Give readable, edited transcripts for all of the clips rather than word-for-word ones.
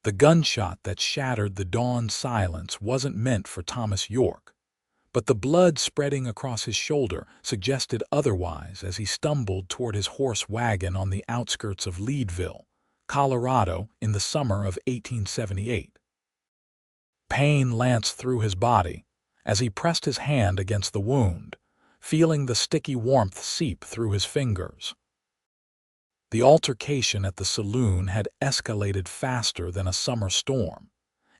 The gunshot that shattered the dawn silence wasn't meant for Thomas York, but the blood spreading across his shoulder suggested otherwise as he stumbled toward his horse wagon on the outskirts of Leadville, Colorado, in the summer of 1878. Pain lanced through his body as he pressed his hand against the wound, feeling the sticky warmth seep through his fingers. The altercation at the saloon had escalated faster than a summer storm,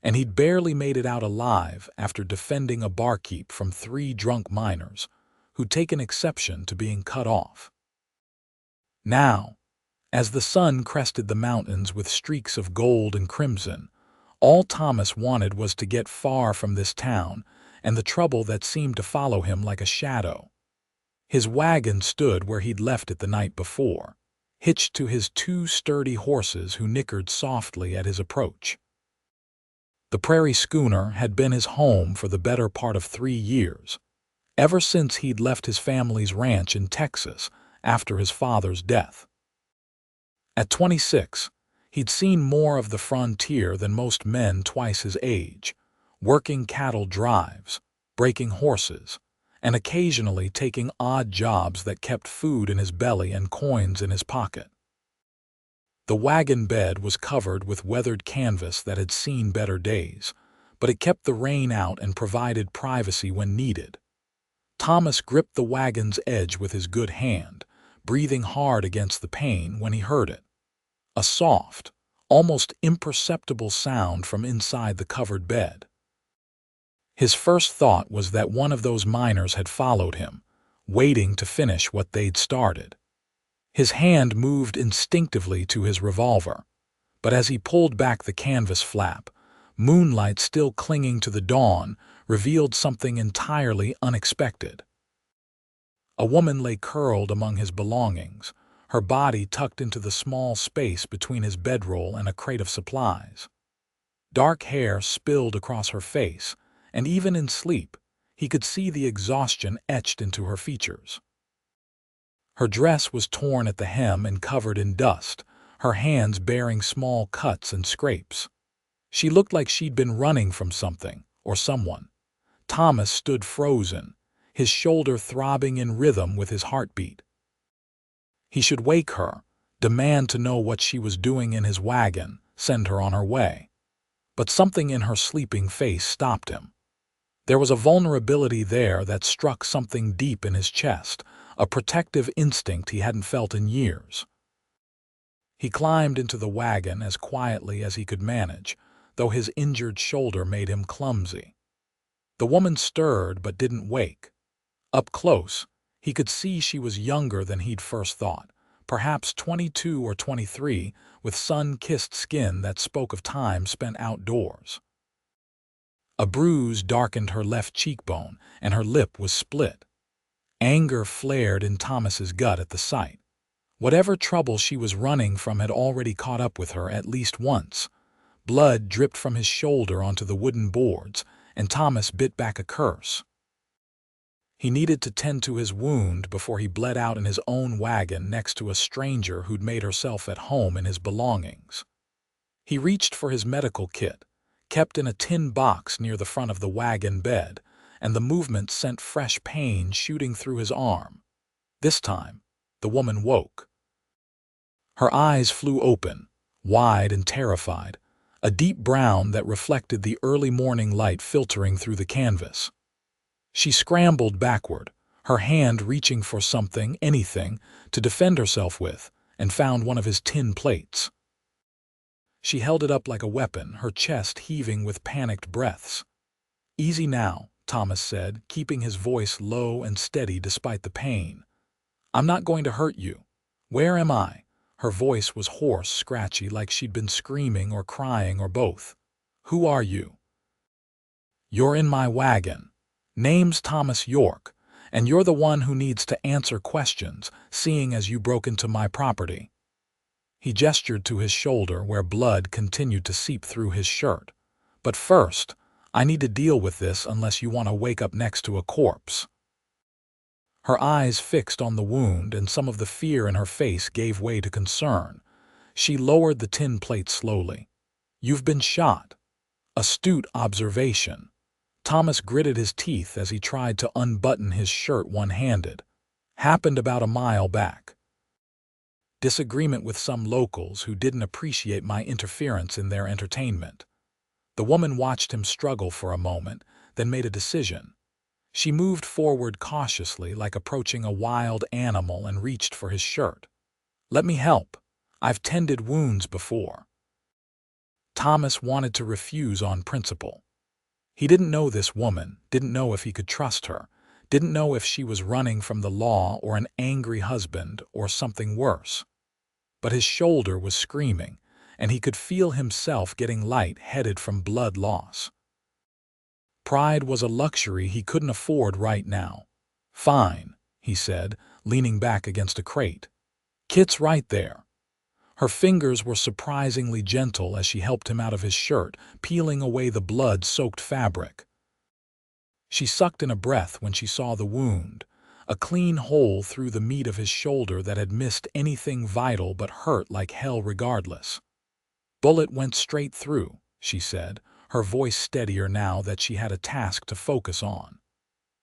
and he'd barely made it out alive after defending a barkeep from 3 drunk miners who'd taken exception to being cut off. Now, as the sun crested the mountains with streaks of gold and crimson, all Thomas wanted was to get far from this town and the trouble that seemed to follow him like a shadow. His wagon stood where he'd left it the night before, hitched to his 2 sturdy horses who nickered softly at his approach. The prairie schooner had been his home for the better part of 3 years, ever since he'd left his family's ranch in Texas after his father's death. At 26, he'd seen more of the frontier than most men twice his age, working cattle drives, breaking horses, and occasionally taking odd jobs that kept food in his belly and coins in his pocket. The wagon bed was covered with weathered canvas that had seen better days, but it kept the rain out and provided privacy when needed. Thomas gripped the wagon's edge with his good hand, breathing hard against the pain when he heard it. A soft, almost imperceptible sound from inside the covered bed. His first thought was that one of those miners had followed him, waiting to finish what they'd started. His hand moved instinctively to his revolver, but as he pulled back the canvas flap, moonlight still clinging to the dawn revealed something entirely unexpected. A woman lay curled among his belongings, her body tucked into the small space between his bedroll and a crate of supplies. Dark hair spilled across her face, and even in sleep, he could see the exhaustion etched into her features. Her dress was torn at the hem and covered in dust, her hands bearing small cuts and scrapes. She looked like she'd been running from something or someone. Thomas stood frozen, his shoulder throbbing in rhythm with his heartbeat. He should wake her, demand to know what she was doing in his wagon, send her on her way. But something in her sleeping face stopped him. There was a vulnerability there that struck something deep in his chest, a protective instinct he hadn't felt in years. He climbed into the wagon as quietly as he could manage, though his injured shoulder made him clumsy. The woman stirred but didn't wake. Up close, he could see she was younger than he'd first thought, perhaps 22 or 23, with sun-kissed skin that spoke of time spent outdoors. A bruise darkened her left cheekbone, and her lip was split. Anger flared in Thomas's gut at the sight. Whatever trouble she was running from had already caught up with her at least once. Blood dripped from his shoulder onto the wooden boards, and Thomas bit back a curse. He needed to tend to his wound before he bled out in his own wagon next to a stranger who'd made herself at home in his belongings. He reached for his medical kit, kept in a tin box near the front of the wagon bed, and the movement sent fresh pain shooting through his arm. This time, the woman woke. Her eyes flew open, wide and terrified, a deep brown that reflected the early morning light filtering through the canvas. She scrambled backward, her hand reaching for something, anything, to defend herself with, and found one of his tin plates. She held it up like a weapon, her chest heaving with panicked breaths. "Easy now," Thomas said, keeping his voice low and steady despite the pain. "I'm not going to hurt you. Where am I?" Her voice was hoarse, scratchy, like she'd been screaming or crying or both. "Who are you?" "You're in my wagon. Name's Thomas York, and you're the one who needs to answer questions, seeing as you broke into my property." He gestured to his shoulder where blood continued to seep through his shirt. "But first, I need to deal with this unless you want to wake up next to a corpse." Her eyes fixed on the wound, and some of the fear in her face gave way to concern. She lowered the tin plate slowly. You've been shot. Astute observation. Thomas gritted his teeth as he tried to unbutton his shirt one-handed. Happened about a mile back. Disagreement with some locals who didn't appreciate my interference in their entertainment. The woman watched him struggle for a moment, then made a decision. She moved forward cautiously, like approaching a wild animal, and reached for his shirt. Let me help. I've tended wounds before. Thomas wanted to refuse on principle. He didn't know this woman, didn't know if he could trust her, didn't know if she was running from the law or an angry husband or something worse. But his shoulder was screaming, and he could feel himself getting light-headed from blood loss. Pride was a luxury he couldn't afford right now. Fine, he said, leaning back against a crate. Kit's right there. Her fingers were surprisingly gentle as she helped him out of his shirt, peeling away the blood-soaked fabric. She sucked in a breath when she saw the wound, a clean hole through the meat of his shoulder that had missed anything vital but hurt like hell regardless. Bullet went straight through, she said, her voice steadier now that she had a task to focus on.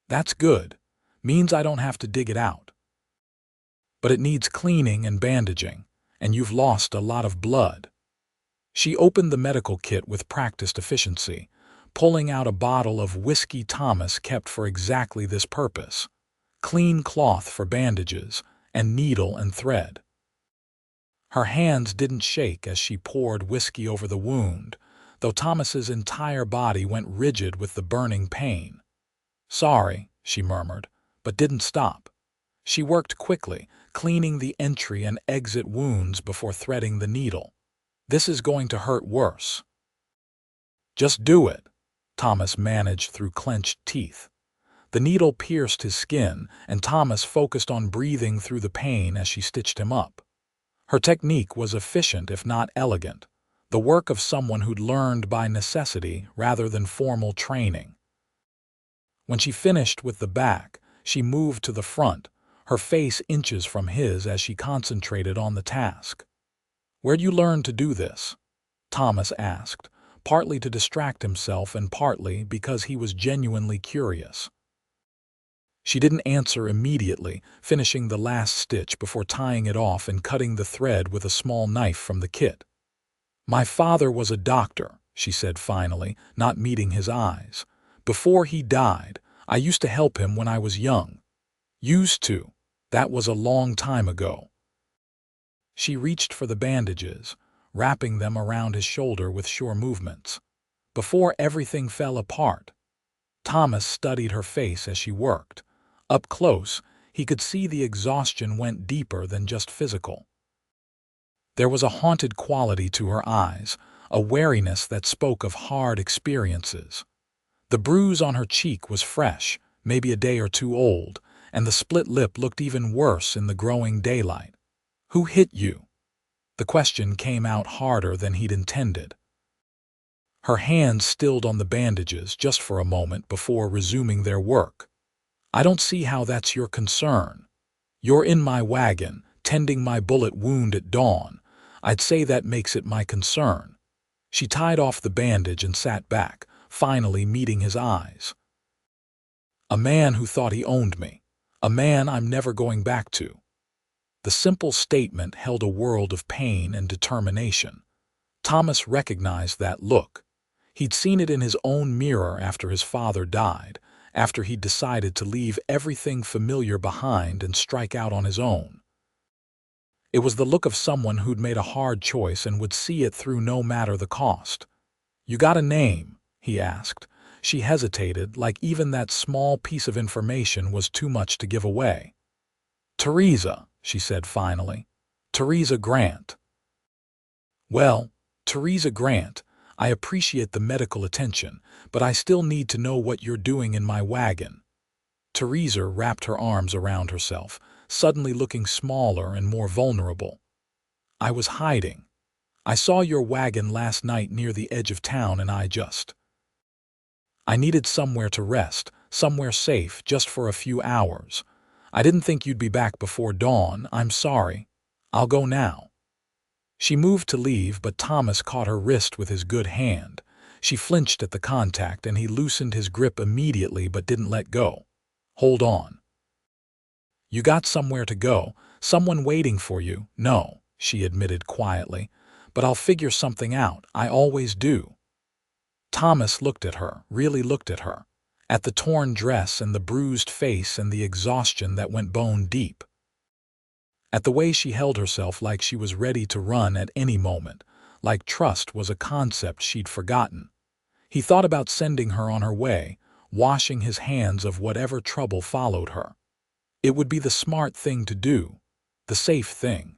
That's good. Means I don't have to dig it out. But it needs cleaning and bandaging, and you've lost a lot of blood. She opened the medical kit with practiced efficiency, pulling out a bottle of whiskey Thomas kept for exactly this purpose. Clean cloth for bandages, and needle and thread. Her hands didn't shake as she poured whiskey over the wound, though Thomas's entire body went rigid with the burning pain. Sorry, she murmured, but didn't stop. She worked quickly, cleaning the entry and exit wounds before threading the needle. This is going to hurt worse. Just do it, Thomas managed through clenched teeth. The needle pierced his skin, and Thomas focused on breathing through the pain as she stitched him up. Her technique was efficient if not elegant, the work of someone who'd learned by necessity rather than formal training. When she finished with the back, she moved to the front, her face inches from his as she concentrated on the task. Where'd you learn to do this? Thomas asked, partly to distract himself and partly because he was genuinely curious. She didn't answer immediately, finishing the last stitch before tying it off and cutting the thread with a small knife from the kit. My father was a doctor, she said finally, not meeting his eyes. Before he died, I used to help him when I was young. Used to. That was a long time ago. She reached for the bandages, wrapping them around his shoulder with sure movements. Before everything fell apart. Thomas studied her face as she worked. Up close, he could see the exhaustion went deeper than just physical. There was a haunted quality to her eyes, a wariness that spoke of hard experiences. The bruise on her cheek was fresh, maybe a day or two old, and the split lip looked even worse in the growing daylight. Who hit you? The question came out harder than he'd intended. Her hands stilled on the bandages just for a moment before resuming their work. I don't see how that's your concern. You're in my wagon, tending my bullet wound at dawn. I'd say that makes it my concern. She tied off the bandage and sat back, finally meeting his eyes. A man who thought he owned me. A man I'm never going back to. The simple statement held a world of pain and determination. Thomas recognized that look. He'd seen it in his own mirror after his father died, after he'd decided to leave everything familiar behind and strike out on his own. It was the look of someone who'd made a hard choice and would see it through no matter the cost. You got a name? He asked. She hesitated, like even that small piece of information was too much to give away. Teresa, she said finally. Teresa Grant. Well, Teresa Grant, I appreciate the medical attention, but I still need to know what you're doing in my wagon. Teresa wrapped her arms around herself, suddenly looking smaller and more vulnerable. I was hiding. I saw your wagon last night near the edge of town and I needed somewhere to rest, somewhere safe just for a few hours. I didn't think you'd be back before dawn. I'm sorry. I'll go now. She moved to leave, but Thomas caught her wrist with his good hand. She flinched at the contact, and he loosened his grip immediately but didn't let go. "Hold on. You got somewhere to go, someone waiting for you." "No," she admitted quietly, "but I'll figure something out. I always do." Thomas looked at her, really looked at her, at the torn dress and the bruised face and the exhaustion that went bone deep, at the way she held herself like she was ready to run at any moment, like trust was a concept she'd forgotten. He thought about sending her on her way, washing his hands of whatever trouble followed her. It would be the smart thing to do, the safe thing.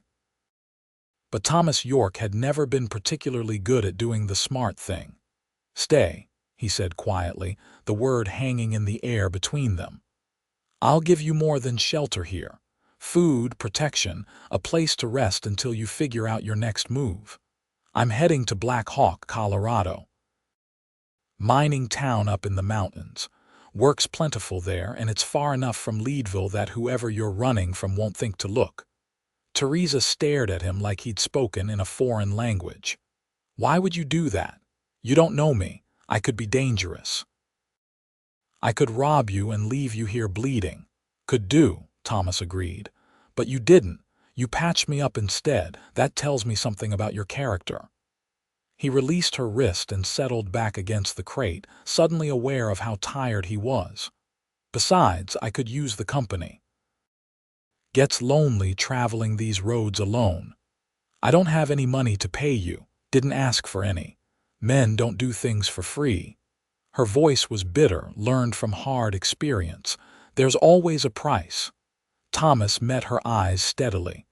But Thomas York had never been particularly good at doing the smart thing. "Stay," he said quietly, the word hanging in the air between them. "I'll give you more than shelter here. Food, protection, a place to rest until you figure out your next move. I'm heading to Black Hawk, Colorado. Mining town up in the mountains. Work's plentiful there, and it's far enough from Leadville that whoever you're running from won't think to look." Teresa stared at him like he'd spoken in a foreign language. "Why would you do that? You don't know me. I could be dangerous. I could rob you and leave you here bleeding." "Could do," Thomas agreed. "But you didn't. You patched me up instead. That tells me something about your character." He released her wrist and settled back against the crate, suddenly aware of how tired he was. "Besides, I could use the company. Gets lonely traveling these roads alone. I don't have any money to pay you. Didn't ask for any. Men don't do things for free." Her voice was bitter, learned from hard experience. "There's always a price." Thomas met her eyes steadily.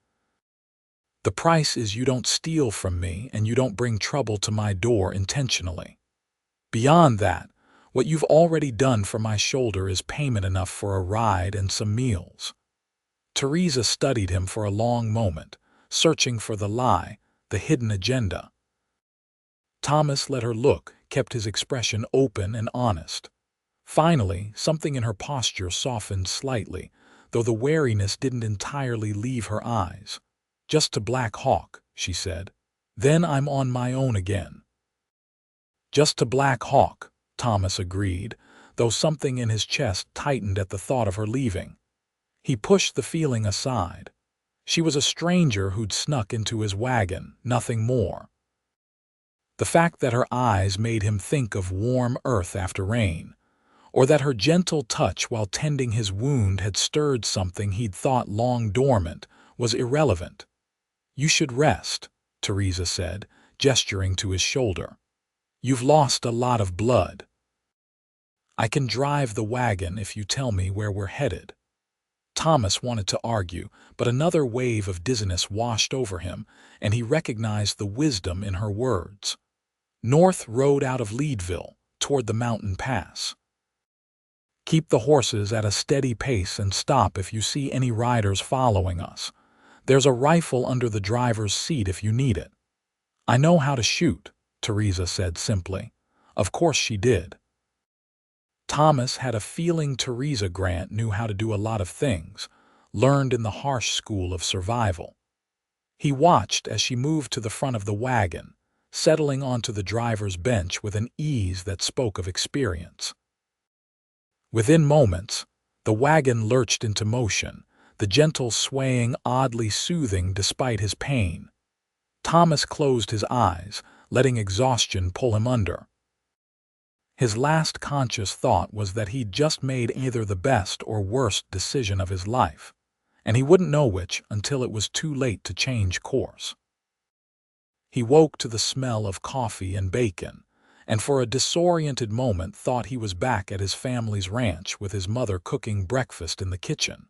"The price is you don't steal from me and you don't bring trouble to my door intentionally. Beyond that, what you've already done for my shoulder is payment enough for a ride and some meals." Teresa studied him for a long moment, searching for the lie, the hidden agenda. Thomas let her look, kept his expression open and honest. Finally, something in her posture softened slightly, though the wariness didn't entirely leave her eyes. "Just to Black Hawk," she said. "Then I'm on my own again." "Just to Black Hawk," Thomas agreed, though something in his chest tightened at the thought of her leaving. He pushed the feeling aside. She was a stranger who'd snuck into his wagon, nothing more. The fact that her eyes made him think of warm earth after rain, or that her gentle touch while tending his wound had stirred something he'd thought long dormant, was irrelevant. "You should rest," Teresa said, gesturing to his shoulder. "You've lost a lot of blood. I can drive the wagon if you tell me where we're headed." Thomas wanted to argue, but another wave of dizziness washed over him, and he recognized the wisdom in her words. "North road out of Leadville, toward the mountain pass. Keep the horses at a steady pace and stop if you see any riders following us. There's a rifle under the driver's seat if you need it." "I know how to shoot," Teresa said simply. Of course she did. Thomas had a feeling Teresa Grant knew how to do a lot of things, learned in the harsh school of survival. He watched as she moved to the front of the wagon, settling onto the driver's bench with an ease that spoke of experience. Within moments, the wagon lurched into motion, the gentle swaying oddly soothing despite his pain. Thomas closed his eyes, letting exhaustion pull him under. His last conscious thought was that he'd just made either the best or worst decision of his life, and he wouldn't know which until it was too late to change course. He woke to the smell of coffee and bacon, and for a disoriented moment thought he was back at his family's ranch with his mother cooking breakfast in the kitchen.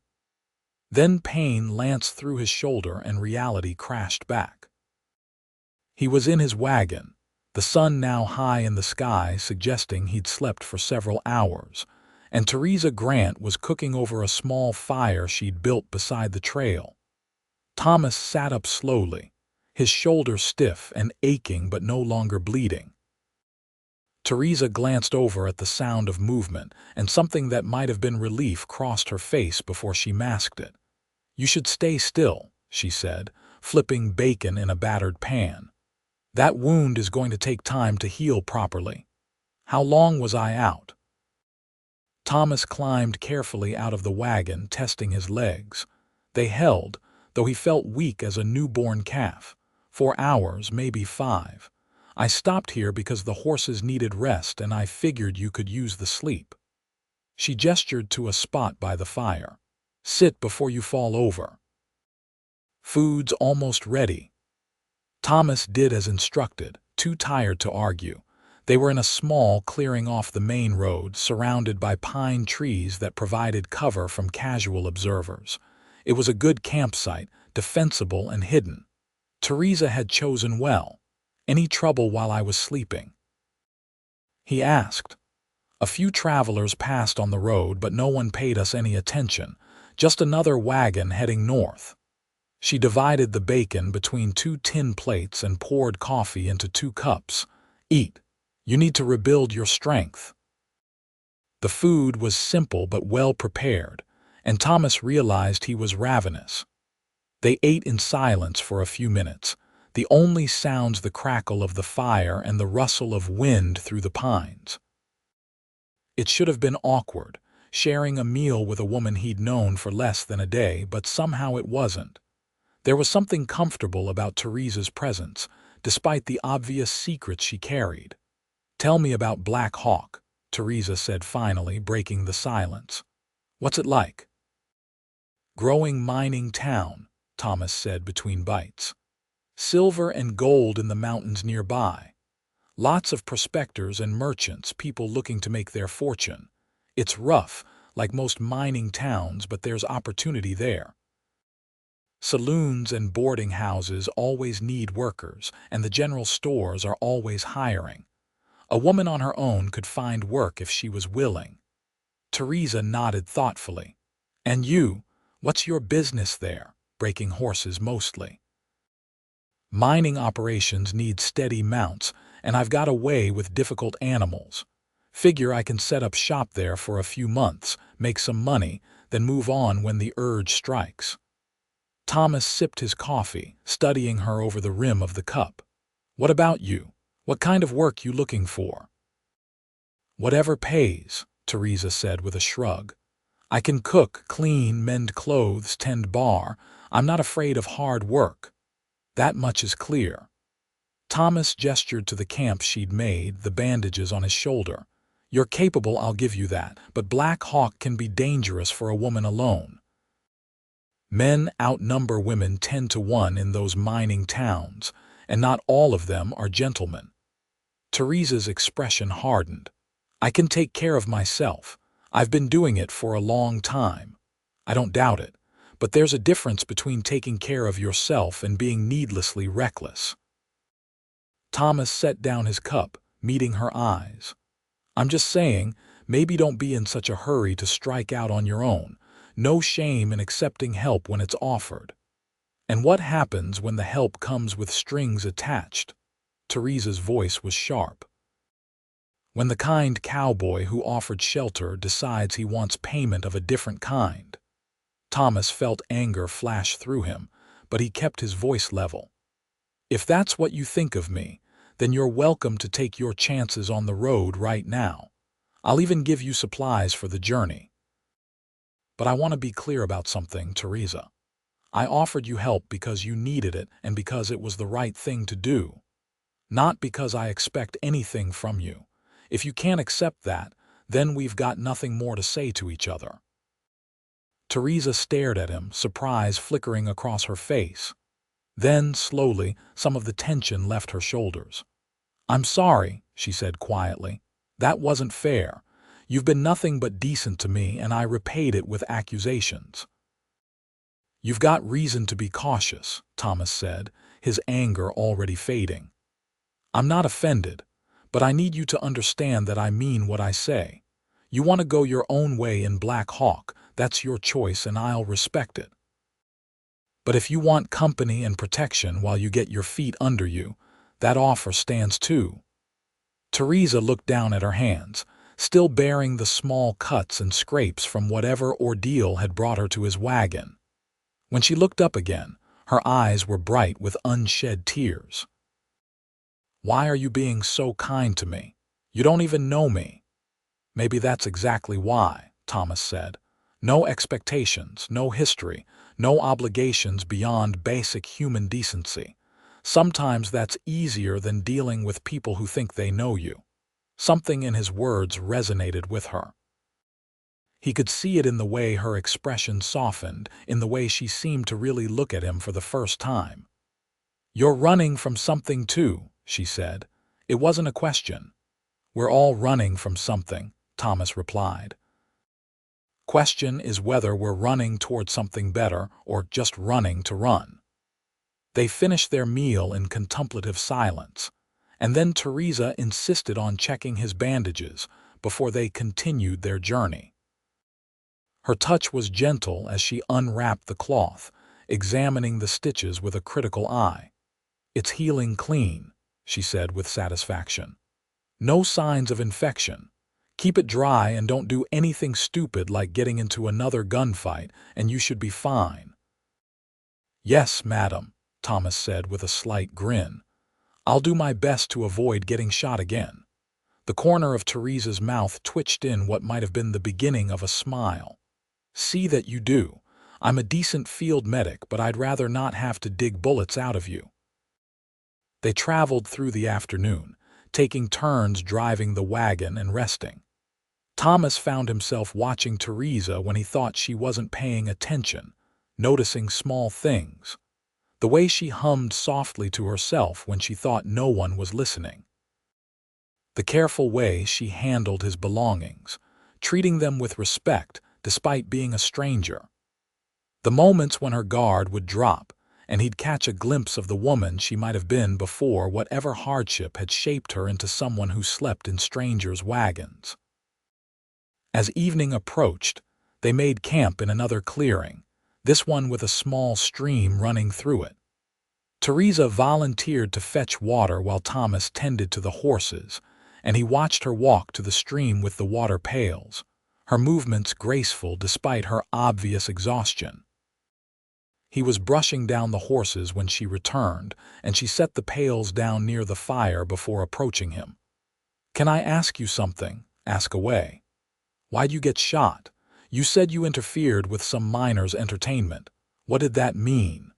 Then pain lanced through his shoulder and reality crashed back. He was in his wagon, the sun now high in the sky suggesting he'd slept for several hours, and Teresa Grant was cooking over a small fire she'd built beside the trail. Thomas sat up slowly, his shoulder stiff and aching but no longer bleeding. Teresa glanced over at the sound of movement, and something that might have been relief crossed her face before she masked it. "You should stay still," she said, flipping bacon in a battered pan. "That wound is going to take time to heal properly." "How long was I out?" Thomas climbed carefully out of the wagon, testing his legs. They held, though he felt weak as a newborn calf. "4 hours, maybe 5. I stopped here because the horses needed rest and I figured you could use the sleep." She gestured to a spot by the fire. "Sit before you fall over." "Food's almost ready." Thomas did as instructed, too tired to argue. They were in a small clearing off the main road, surrounded by pine trees that provided cover from casual observers. It was a good campsite, defensible and hidden. Teresa had chosen well. "Any trouble while I was sleeping?" he asked. "A few travelers passed on the road, but no one paid us any attention. Just another wagon heading north." She divided the bacon between 2 tin plates and poured coffee into 2 cups. "Eat. You need to rebuild your strength." The food was simple but well prepared, and Thomas realized he was ravenous. They ate in silence for a few minutes, the only sounds the crackle of the fire and the rustle of wind through the pines. It should have been awkward, sharing a meal with a woman he'd known for less than a day, but somehow it wasn't. There was something comfortable about Teresa's presence, despite the obvious secrets she carried. "Tell me about Black Hawk," Teresa said finally, breaking the silence. "What's it like?" "Growing mining town," Thomas said between bites. "Silver and gold in the mountains nearby. Lots of prospectors and merchants, people looking to make their fortune. It's rough, like most mining towns, but there's opportunity there. Saloons and boarding houses always need workers, and the general stores are always hiring. A woman on her own could find work if she was willing." Teresa nodded thoughtfully. "And you, what's your business there?" "Breaking horses mostly. Mining operations need steady mounts, and I've got a way with difficult animals. Figure I can set up shop there for a few months, make some money, then move on when the urge strikes." Thomas sipped his coffee, studying her over the rim of the cup. "What about you? What kind of work you looking for?" "Whatever pays," Teresa said with a shrug. "I can cook, clean, mend clothes, tend bar. I'm not afraid of hard work." "That much is clear." Thomas gestured to the camp she'd made, the bandages on his shoulder. "You're capable, I'll give you that, but Black Hawk can be dangerous for a woman alone. Men outnumber women 10 to 1 in those mining towns, and not all of them are gentlemen." Teresa's expression hardened. "I can take care of myself. I've been doing it for a long time." "I don't doubt it, but there's a difference between taking care of yourself and being needlessly reckless." Thomas set down his cup, meeting her eyes. "I'm just saying, maybe don't be in such a hurry to strike out on your own. No shame in accepting help when it's offered." "And what happens when the help comes with strings attached?" Teresa's voice was sharp. "When the kind cowboy who offered shelter decides he wants payment of a different kind." Thomas felt anger flash through him, but he kept his voice level. "If that's what you think of me, then you're welcome to take your chances on the road right now. I'll even give you supplies for the journey. But I want to be clear about something, Teresa. I offered you help because you needed it and because it was the right thing to do. Not because I expect anything from you. If you can't accept that, then we've got nothing more to say to each other." Teresa stared at him, surprise flickering across her face. Then, slowly, some of the tension left her shoulders. "I'm sorry," she said quietly. "That wasn't fair. You've been nothing but decent to me, and I repaid it with accusations." "You've got reason to be cautious," Thomas said, his anger already fading. "I'm not offended, but I need you to understand that I mean what I say. You want to go your own way in Black Hawk, that's your choice and I'll respect it. But if you want company and protection while you get your feet under you, that offer stands too." Teresa looked down at her hands, still bearing the small cuts and scrapes from whatever ordeal had brought her to his wagon. When she looked up again, Her eyes were bright with unshed tears. "Why are you being so kind to me? You don't even know me." "Maybe that's exactly why," Thomas said. "No expectations, no history, no obligations beyond basic human decency. Sometimes that's easier than dealing with people who think they know you." Something in his words resonated with her. He could see it in the way her expression softened, in the way she seemed to really look at him for the first time. "You're running from something too," she said. It wasn't a question. "We're all running from something," Thomas replied. "Question is whether we're running toward something better or just running to run." They finished their meal in contemplative silence, and then Teresa insisted on checking his bandages before they continued their journey. Her touch was gentle as she unwrapped the cloth, examining the stitches with a critical eye. "It's healing clean," she said with satisfaction. "No signs of infection. Keep it dry and don't do anything stupid like getting into another gunfight, and you should be fine." "Yes, madam," Thomas said with a slight grin. "I'll do my best to avoid getting shot again." The corner of Teresa's mouth twitched in what might have been the beginning of a smile. "See that you do. I'm a decent field medic, but I'd rather not have to dig bullets out of you." They traveled through the afternoon, taking turns driving the wagon and resting. Thomas found himself watching Teresa when he thought she wasn't paying attention, noticing small things. The way she hummed softly to herself when she thought no one was listening. The careful way she handled his belongings, treating them with respect despite being a stranger. The moments when her guard would drop and he'd catch a glimpse of the woman she might have been before whatever hardship had shaped her into someone who slept in strangers' wagons. As evening approached, they made camp in another clearing, this one with a small stream running through it. Teresa volunteered to fetch water while Thomas tended to the horses, and he watched her walk to the stream with the water pails, her movements graceful despite her obvious exhaustion. He was brushing down the horses when she returned, and she set the pails down near the fire before approaching him. "Can I ask you something?" "Ask away." "Why'd you get shot? You said you interfered with some miner's entertainment. What did that mean?"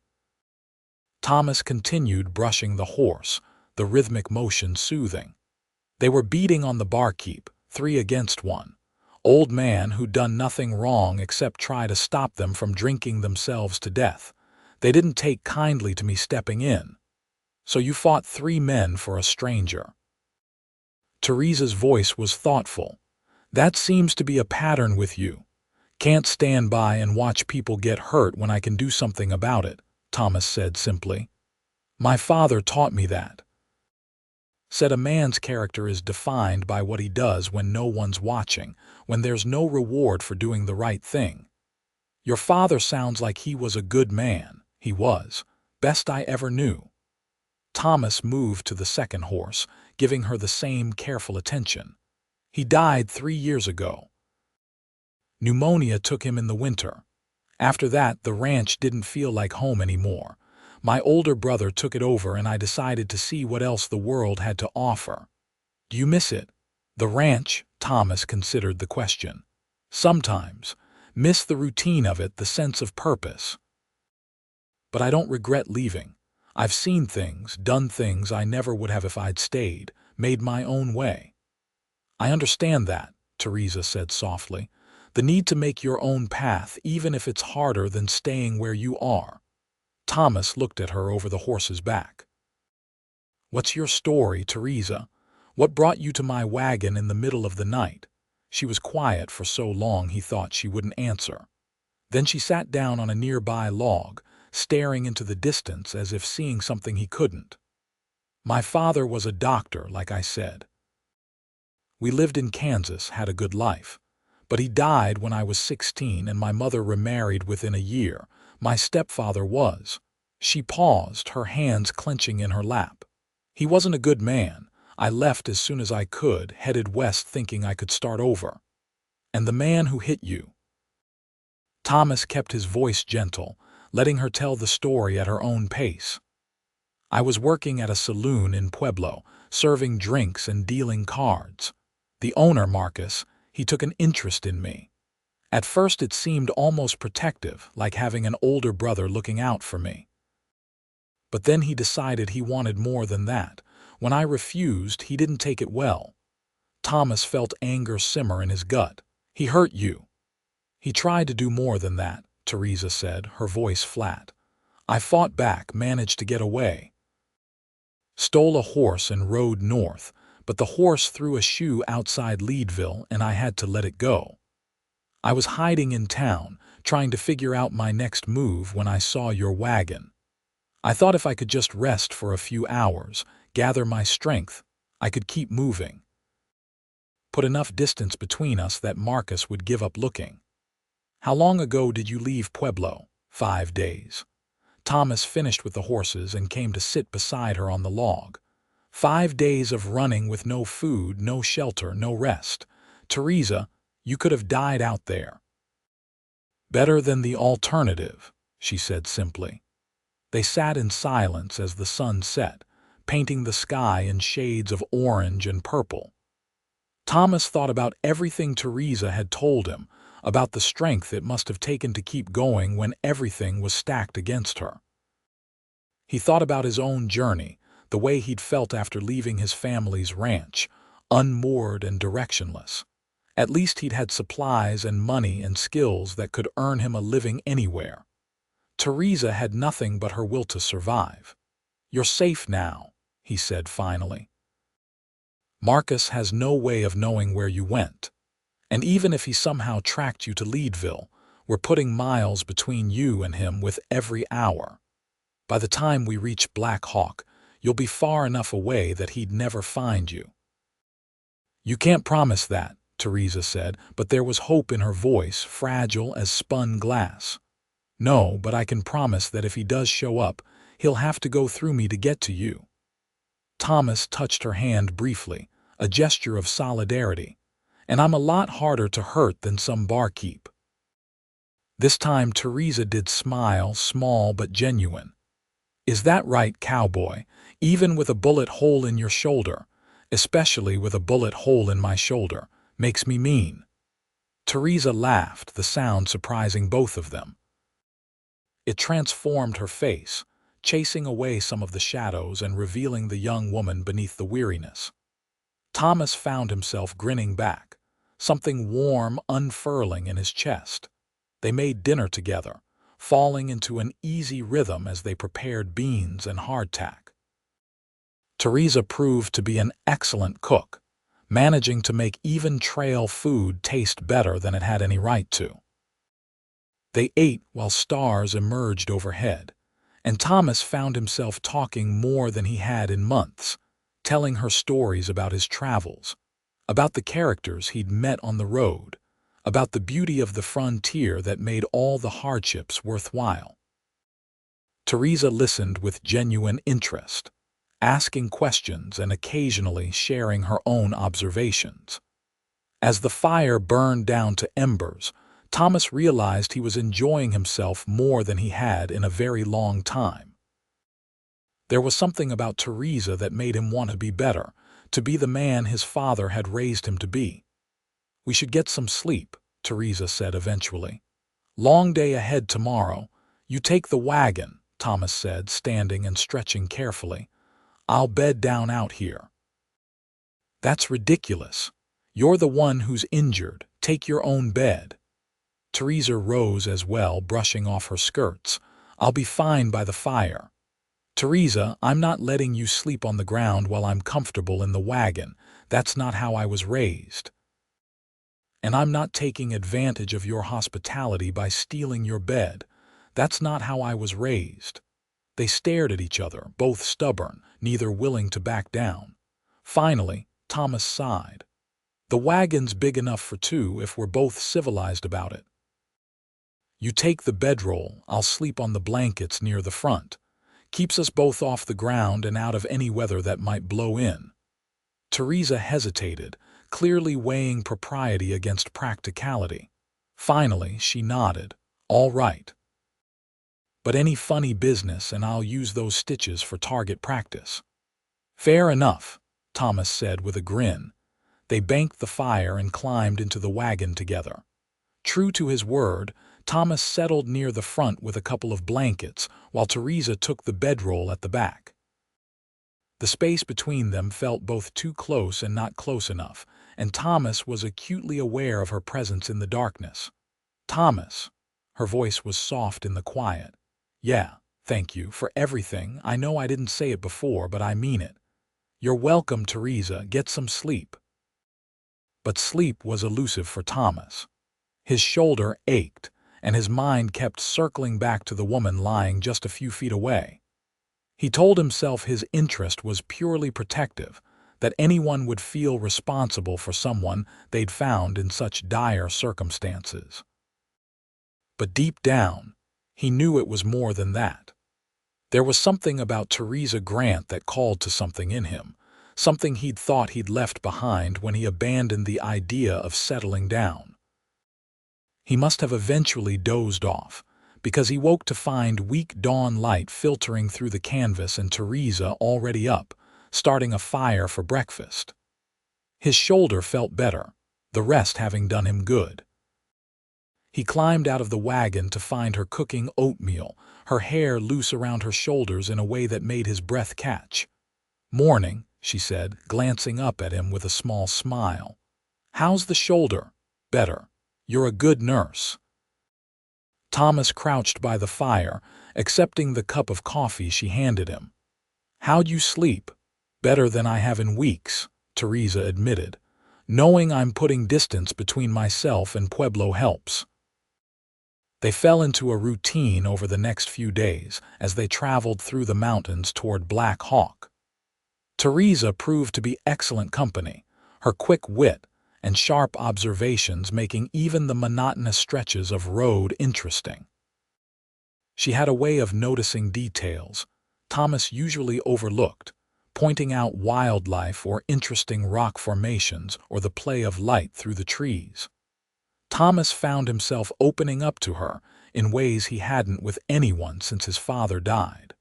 Thomas continued brushing the horse, the rhythmic motion soothing. They were beating on the barkeep, 3 against 1. Old man who'd done nothing wrong except try to stop them from drinking themselves to death. They didn't take kindly to me stepping in. "So you fought 3 men for a stranger." Teresa's voice was thoughtful. "That seems to be a pattern with you. Can't stand by and watch people get hurt when I can do something about it," Thomas said simply. "My father taught me that. Said a man's character is defined by what he does when no one's watching, when there's no reward for doing the right thing. Your father sounds like he was a good man." "He was. Best I ever knew." Thomas moved to the second horse, giving her the same careful attention. "He died 3 years ago. Pneumonia took him in the winter. After that, the ranch didn't feel like home anymore. My older brother took it over and I decided to see what else the world had to offer." "Do you miss it?" "The ranch," Thomas considered the question. "Sometimes. Miss the routine of it, the sense of purpose. But I don't regret leaving. I've seen things, done things I never would have if I'd stayed, made my own way." "I understand that," Teresa said softly. "The need to make your own path, even if it's harder than staying where you are." Thomas looked at her over the horse's back. "What's your story, Teresa? What brought you to my wagon in the middle of the night?" She was quiet for so long he thought she wouldn't answer. Then she sat down on a nearby log, staring into the distance as if seeing something he couldn't. "My father was a doctor, like I said. We lived in Kansas, had a good life. But he died when I was 16 and my mother remarried within a year. My stepfather was." She paused, her hands clenching in her lap. "He wasn't a good man. I left as soon as I could, headed west thinking I could start over." "And the man who hit you?" Thomas kept his voice gentle, letting her tell the story at her own pace. I was working at a saloon in Pueblo, serving drinks and dealing cards. The owner, Marcus, he took an interest in me. At first it seemed almost protective, like having an older brother looking out for me. But then he decided he wanted more than that. When I refused, he didn't take it well. Thomas felt anger simmer in his gut. He hurt you. He tried to do more than that, Teresa said, her voice flat. I fought back, managed to get away. Stole a horse and rode north, but the horse threw a shoe outside Leadville and I had to let it go. I was hiding in town, trying to figure out my next move when I saw your wagon. I thought if I could just rest for a few hours, gather my strength, I could keep moving. Put enough distance between us that Marcus would give up looking. How long ago did you leave Pueblo? 5 days. Thomas finished with the horses and came to sit beside her on the log. 5 days of running with no food, no shelter, no rest. Teresa, you could have died out there. Better than the alternative, she said simply. They sat in silence as the sun set, painting the sky in shades of orange and purple. Thomas thought about everything Teresa had told him, about the strength it must have taken to keep going when everything was stacked against her. He thought about his own journey, the way he'd felt after leaving his family's ranch, unmoored and directionless. At least he'd had supplies and money and skills that could earn him a living anywhere. Teresa had nothing but her will to survive. You're safe now, he said finally. Marcus has no way of knowing where you went. And even if he somehow tracked you to Leadville, we're putting miles between you and him with every hour. By the time we reach Black Hawk, you'll be far enough away that he'd never find you. You can't promise that, Teresa said, but there was hope in her voice, fragile as spun glass. No, but I can promise that if he does show up, he'll have to go through me to get to you. Thomas touched her hand briefly, a gesture of solidarity. And I'm a lot harder to hurt than some barkeep. This time Teresa did smile, small but genuine. Is that right, Cowboy? Even with a bullet hole in your shoulder, especially with a bullet hole in my shoulder, makes me mean. Teresa laughed, the sound surprising both of them. It transformed her face, chasing away some of the shadows and revealing the young woman beneath the weariness. Thomas found himself grinning back, something warm unfurling in his chest. They made dinner together, falling into an easy rhythm as they prepared beans and hardtack. Teresa proved to be an excellent cook, managing to make even trail food taste better than it had any right to. They ate while stars emerged overhead, and Thomas found himself talking more than he had in months, telling her stories about his travels, about the characters he'd met on the road, about the beauty of the frontier that made all the hardships worthwhile. Teresa listened with genuine interest, asking questions and occasionally sharing her own observations. As the fire burned down to embers, Thomas realized he was enjoying himself more than he had in a very long time. There was something about Teresa that made him want to be better, to be the man his father had raised him to be. We should get some sleep, Teresa said eventually. Long day ahead tomorrow. You take the wagon, Thomas said, standing and stretching carefully. I'll bed down out here. That's ridiculous. You're the one who's injured. Take your own bed. Teresa rose as well, brushing off her skirts. I'll be fine by the fire. Teresa, I'm not letting you sleep on the ground while I'm comfortable in the wagon. That's not how I was raised. And I'm not taking advantage of your hospitality by stealing your bed. That's not how I was raised. They stared at each other, both stubborn, neither willing to back down. Finally, Thomas sighed. The wagon's big enough for two if we're both civilized about it. You take the bedroll, I'll sleep on the blankets near the front. Keeps us both off the ground and out of any weather that might blow in. Teresa hesitated, clearly weighing propriety against practicality. Finally, she nodded. All right. but any funny business and I'll use those stitches for target practice." "Fair enough," Thomas said with a grin. They banked the fire and climbed into the wagon together. True to his word, Thomas settled near the front with a couple of blankets, while Teresa took the bedroll at the back. The space between them felt both too close and not close enough, and Thomas was acutely aware of her presence in the darkness. "Thomas." Her voice was soft in the quiet. "Yeah, thank you for everything. I know I didn't say it before, but I mean it." "You're welcome, Teresa. Get some sleep." But sleep was elusive for Thomas. His shoulder ached, and his mind kept circling back to the woman lying just a few feet away. He told himself his interest was purely protective, that anyone would feel responsible for someone they'd found in such dire circumstances. But deep down, he knew it was more than that. There was something about Teresa Grant that called to something in him, something he'd thought he'd left behind when he abandoned the idea of settling down. He must have eventually dozed off, because he woke to find weak dawn light filtering through the canvas and Teresa already up, starting a fire for breakfast. His shoulder felt better, the rest having done him good. He climbed out of the wagon to find her cooking oatmeal, her hair loose around her shoulders in a way that made his breath catch. "Morning," she said, glancing up at him with a small smile. "How's the shoulder?" "Better. You're a good nurse." Thomas crouched by the fire, accepting the cup of coffee she handed him. "How'd you sleep?" "Better than I have in weeks," Teresa admitted. "Knowing I'm putting distance between myself and Pueblo helps." They fell into a routine over the next few days as they traveled through the mountains toward Black Hawk. Teresa proved to be excellent company, her quick wit and sharp observations making even the monotonous stretches of road interesting. She had a way of noticing details Thomas usually overlooked, pointing out wildlife or interesting rock formations or the play of light through the trees. Thomas found himself opening up to her in ways he hadn't with anyone since his father died.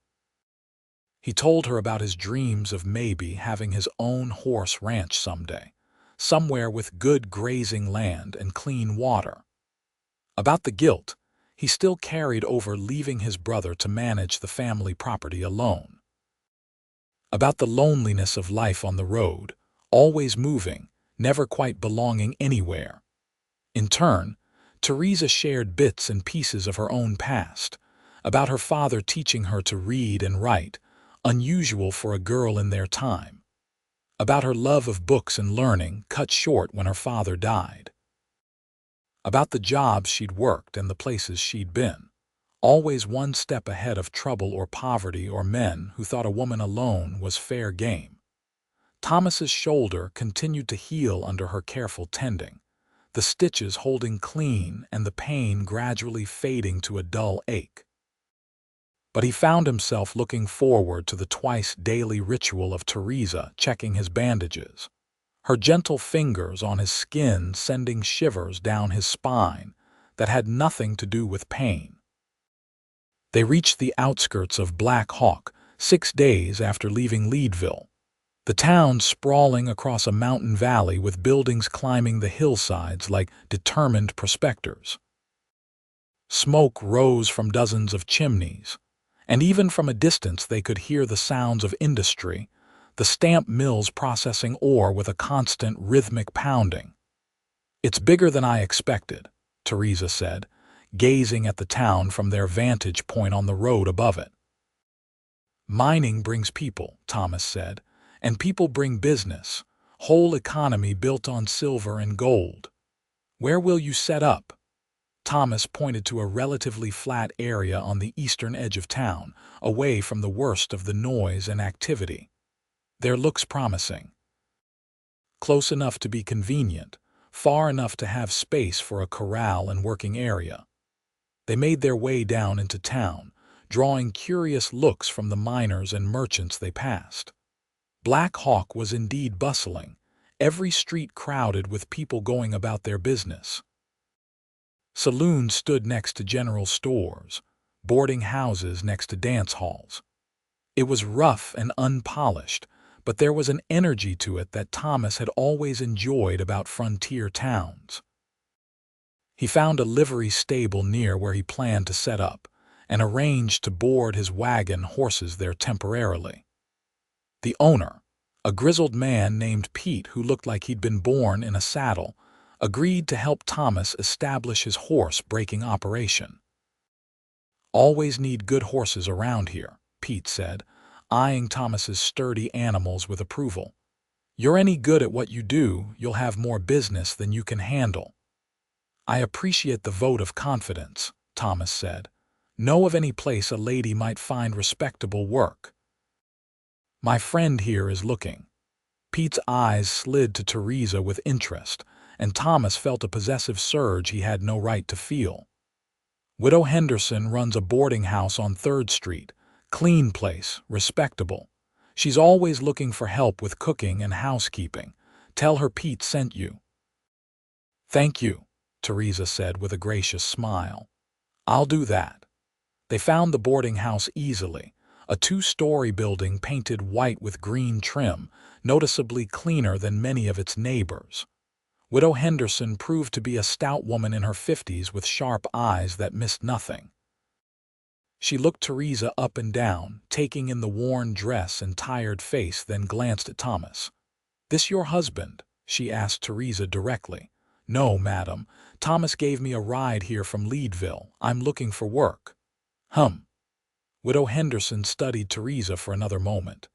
He told her about his dreams of maybe having his own horse ranch someday, somewhere with good grazing land and clean water. About the guilt he still carried over leaving his brother to manage the family property alone. About the loneliness of life on the road, always moving, never quite belonging anywhere. In turn, Teresa shared bits and pieces of her own past, about her father teaching her to read and write, unusual for a girl in their time. About her love of books and learning, cut short when her father died. About the jobs she'd worked and the places she'd been, always one step ahead of trouble or poverty or men who thought a woman alone was fair game. Thomas's shoulder continued to heal under her careful tending, the stitches holding clean and the pain gradually fading to a dull ache. But he found himself looking forward to the twice-daily ritual of Teresa checking his bandages, her gentle fingers on his skin sending shivers down his spine that had nothing to do with pain. They reached the outskirts of Black Hawk 6 days after leaving Leadville, the town sprawling across a mountain valley with buildings climbing the hillsides like determined prospectors. Smoke rose from dozens of chimneys, and even from a distance they could hear the sounds of industry, the stamp mills processing ore with a constant rhythmic pounding. "It's bigger than I expected," Teresa said, gazing at the town from their vantage point on the road above it. "Mining brings people," Thomas said, "and people bring business, whole economy built on silver and gold. Where will you set up?" Thomas pointed to a relatively flat area on the eastern edge of town, away from the worst of the noise and activity. "There looks promising. Close enough to be convenient, far enough to have space for a corral and working area." They made their way down into town, drawing curious looks from the miners and merchants they passed. Black Hawk was indeed bustling, every street crowded with people going about their business. Saloons stood next to general stores, boarding houses next to dance halls. It was rough and unpolished, but there was an energy to it that Thomas had always enjoyed about frontier towns. He found a livery stable near where he planned to set up, and arranged to board his wagon horses there temporarily. The owner, a grizzled man named Pete who looked like he'd been born in a saddle, agreed to help Thomas establish his horse-breaking operation. "Always need good horses around here," Pete said, eyeing Thomas's sturdy animals with approval. "You're any good at what you do, you'll have more business than you can handle." "I appreciate the vote of confidence," Thomas said. "Know of any place a lady might find respectable work?" "My friend here is looking." Pete's eyes slid to Teresa with interest, and Thomas felt a possessive surge he had no right to feel. "Widow Henderson runs a boarding house on 3rd Street. Clean place, respectable. She's always looking for help with cooking and housekeeping. Tell her Pete sent you." "Thank you," Teresa said with a gracious smile. "I'll do that." They found the boarding house easily, a 2-story building painted white with green trim, noticeably cleaner than many of its neighbors. Widow Henderson proved to be a stout woman in her 50s with sharp eyes that missed nothing. She looked Teresa up and down, taking in the worn dress and tired face, then glanced at Thomas. "This your husband?" she asked Teresa directly. "No, madam. Thomas gave me a ride here from Leadville. I'm looking for work." Widow Henderson studied Teresa for another moment.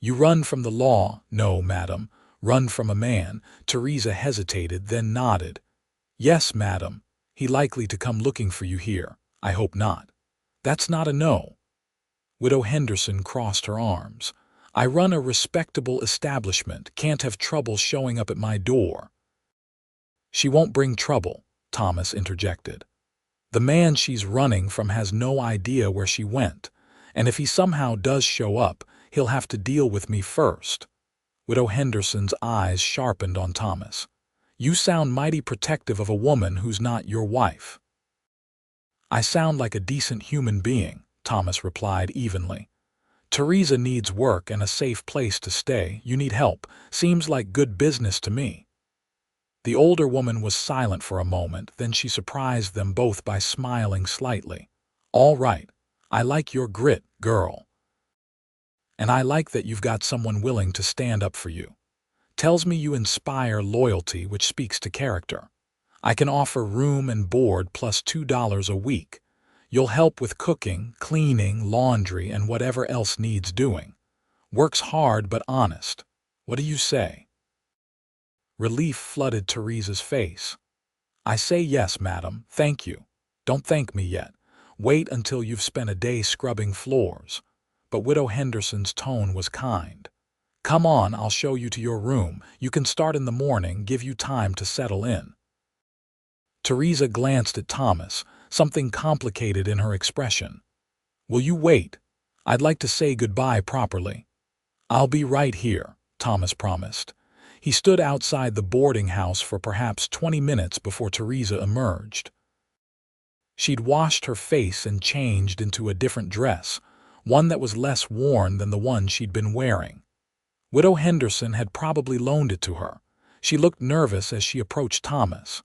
"You run from the law?" "No, madam. Run from a man." Teresa hesitated, then nodded. "Yes, madam. He likely to come looking for you here. I hope not." "That's not a no." Widow Henderson crossed her arms. "I run a respectable establishment. Can't have trouble showing up at my door." "She won't bring trouble," Thomas interjected. "The man she's running from has no idea where she went, and if he somehow does show up, he'll have to deal with me first." Widow Henderson's eyes sharpened on Thomas. "You sound mighty protective of a woman who's not your wife." "I sound like a decent human being," Thomas replied evenly. "Teresa needs work and a safe place to stay. You need help. Seems like good business to me." The older woman was silent for a moment, then she surprised them both by smiling slightly. "All right. I like your grit, girl. And I like that you've got someone willing to stand up for you. Tells me you inspire loyalty, which speaks to character. I can offer room and board plus $2 a week. You'll help with cooking, cleaning, laundry, and whatever else needs doing. Works hard but honest. What do you say?" Relief flooded Teresa's face. "I say yes, madam. Thank you. Don't thank me yet. Wait until you've spent a day scrubbing floors." But Widow Henderson's tone was kind. "Come on, I'll show you to your room. You can start in the morning, give you time to settle in." Teresa glanced at Thomas, something complicated in her expression. "Will you wait? I'd like to say goodbye properly." "I'll be right here," Thomas promised. He stood outside the boarding house for perhaps 20 minutes before Teresa emerged. She'd washed her face and changed into a different dress, one that was less worn than the one she'd been wearing. Widow Henderson had probably loaned it to her. She looked nervous as she approached Thomas.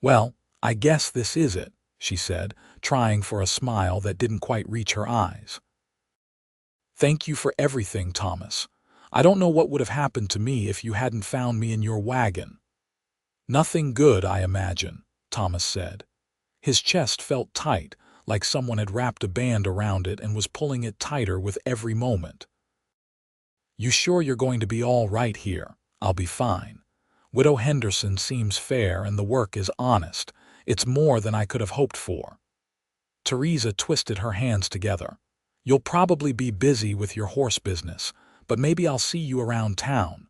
"Well, I guess this is it," she said, trying for a smile that didn't quite reach her eyes. "Thank you for everything, Thomas. I don't know what would have happened to me if you hadn't found me in your wagon." "Nothing good, I imagine," Thomas said. His chest felt tight, like someone had wrapped a band around it and was pulling it tighter with every moment. "You sure you're going to be all right here?" "I'll be fine. Widow Henderson seems fair and the work is honest. It's more than I could have hoped for." Teresa twisted her hands together. "You'll probably be busy with your horse business, but maybe I'll see you around town."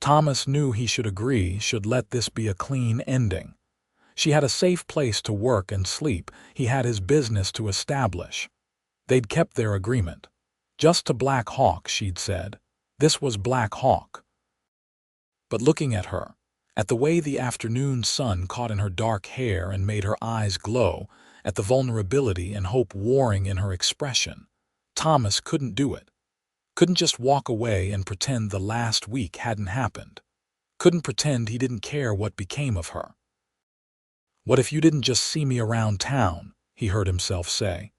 Thomas knew he should agree, should let this be a clean ending. She had a safe place to work and sleep. He had his business to establish. They'd kept their agreement. Just to Black Hawk, she'd said. This was Black Hawk. But looking at her, at the way the afternoon sun caught in her dark hair and made her eyes glow, at the vulnerability and hope warring in her expression. Thomas couldn't do it. Couldn't just walk away and pretend the last week hadn't happened. Couldn't pretend he didn't care what became of her. "What if you didn't just see me around town?" he heard himself say.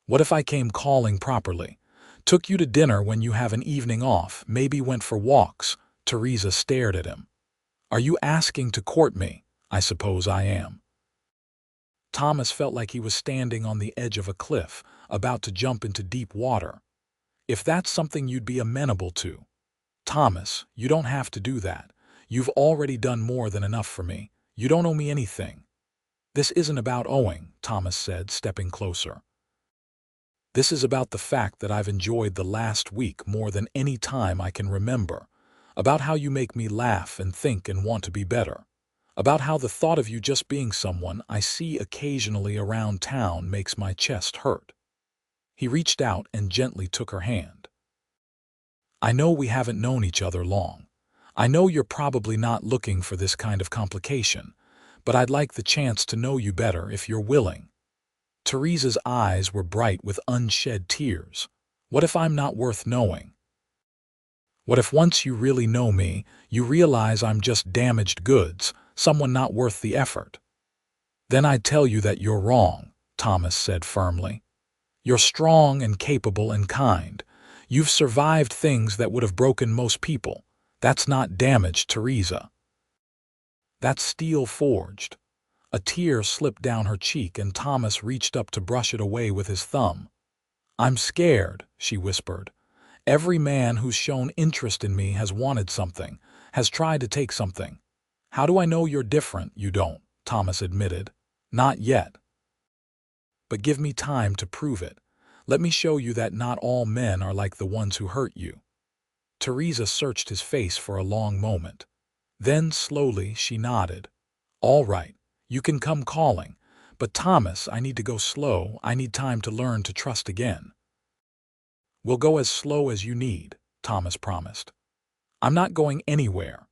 "What if I came calling properly? Took you to dinner when you have an evening off, maybe went for walks?" Teresa stared at him. "Are you asking to court me?" "I suppose I am." Thomas felt like he was standing on the edge of a cliff, about to jump into deep water. "If that's something you'd be amenable to." "Thomas, you don't have to do that. You've already done more than enough for me. You don't owe me anything." "This isn't about owing," Thomas said, stepping closer. "This is about the fact that I've enjoyed the last week more than any time I can remember. About how you make me laugh and think and want to be better. About how the thought of you just being someone I see occasionally around town makes my chest hurt." He reached out and gently took her hand. "I know we haven't known each other long. I know you're probably not looking for this kind of complication, but I'd like the chance to know you better if you're willing." Teresa's eyes were bright with unshed tears. "What if I'm not worth knowing? What if once you really know me, you realize I'm just damaged goods, someone not worth the effort?" "Then I'd tell you that you're wrong," Thomas said firmly. "You're strong and capable and kind. You've survived things that would have broken most people. That's not damaged, Teresa. That's steel forged." A tear slipped down her cheek and Thomas reached up to brush it away with his thumb. "I'm scared," she whispered. "Every man who's shown interest in me has wanted something, has tried to take something." "How do I know you're different?" "You don't," Thomas admitted. "Not yet. But give me time to prove it. Let me show you that not all men are like the ones who hurt you." Teresa searched his face for a long moment. Then, slowly, she nodded. "All right, you can come calling. But Thomas, I need to go slow. I need time to learn to trust again." "We'll go as slow as you need," Thomas promised. "I'm not going anywhere."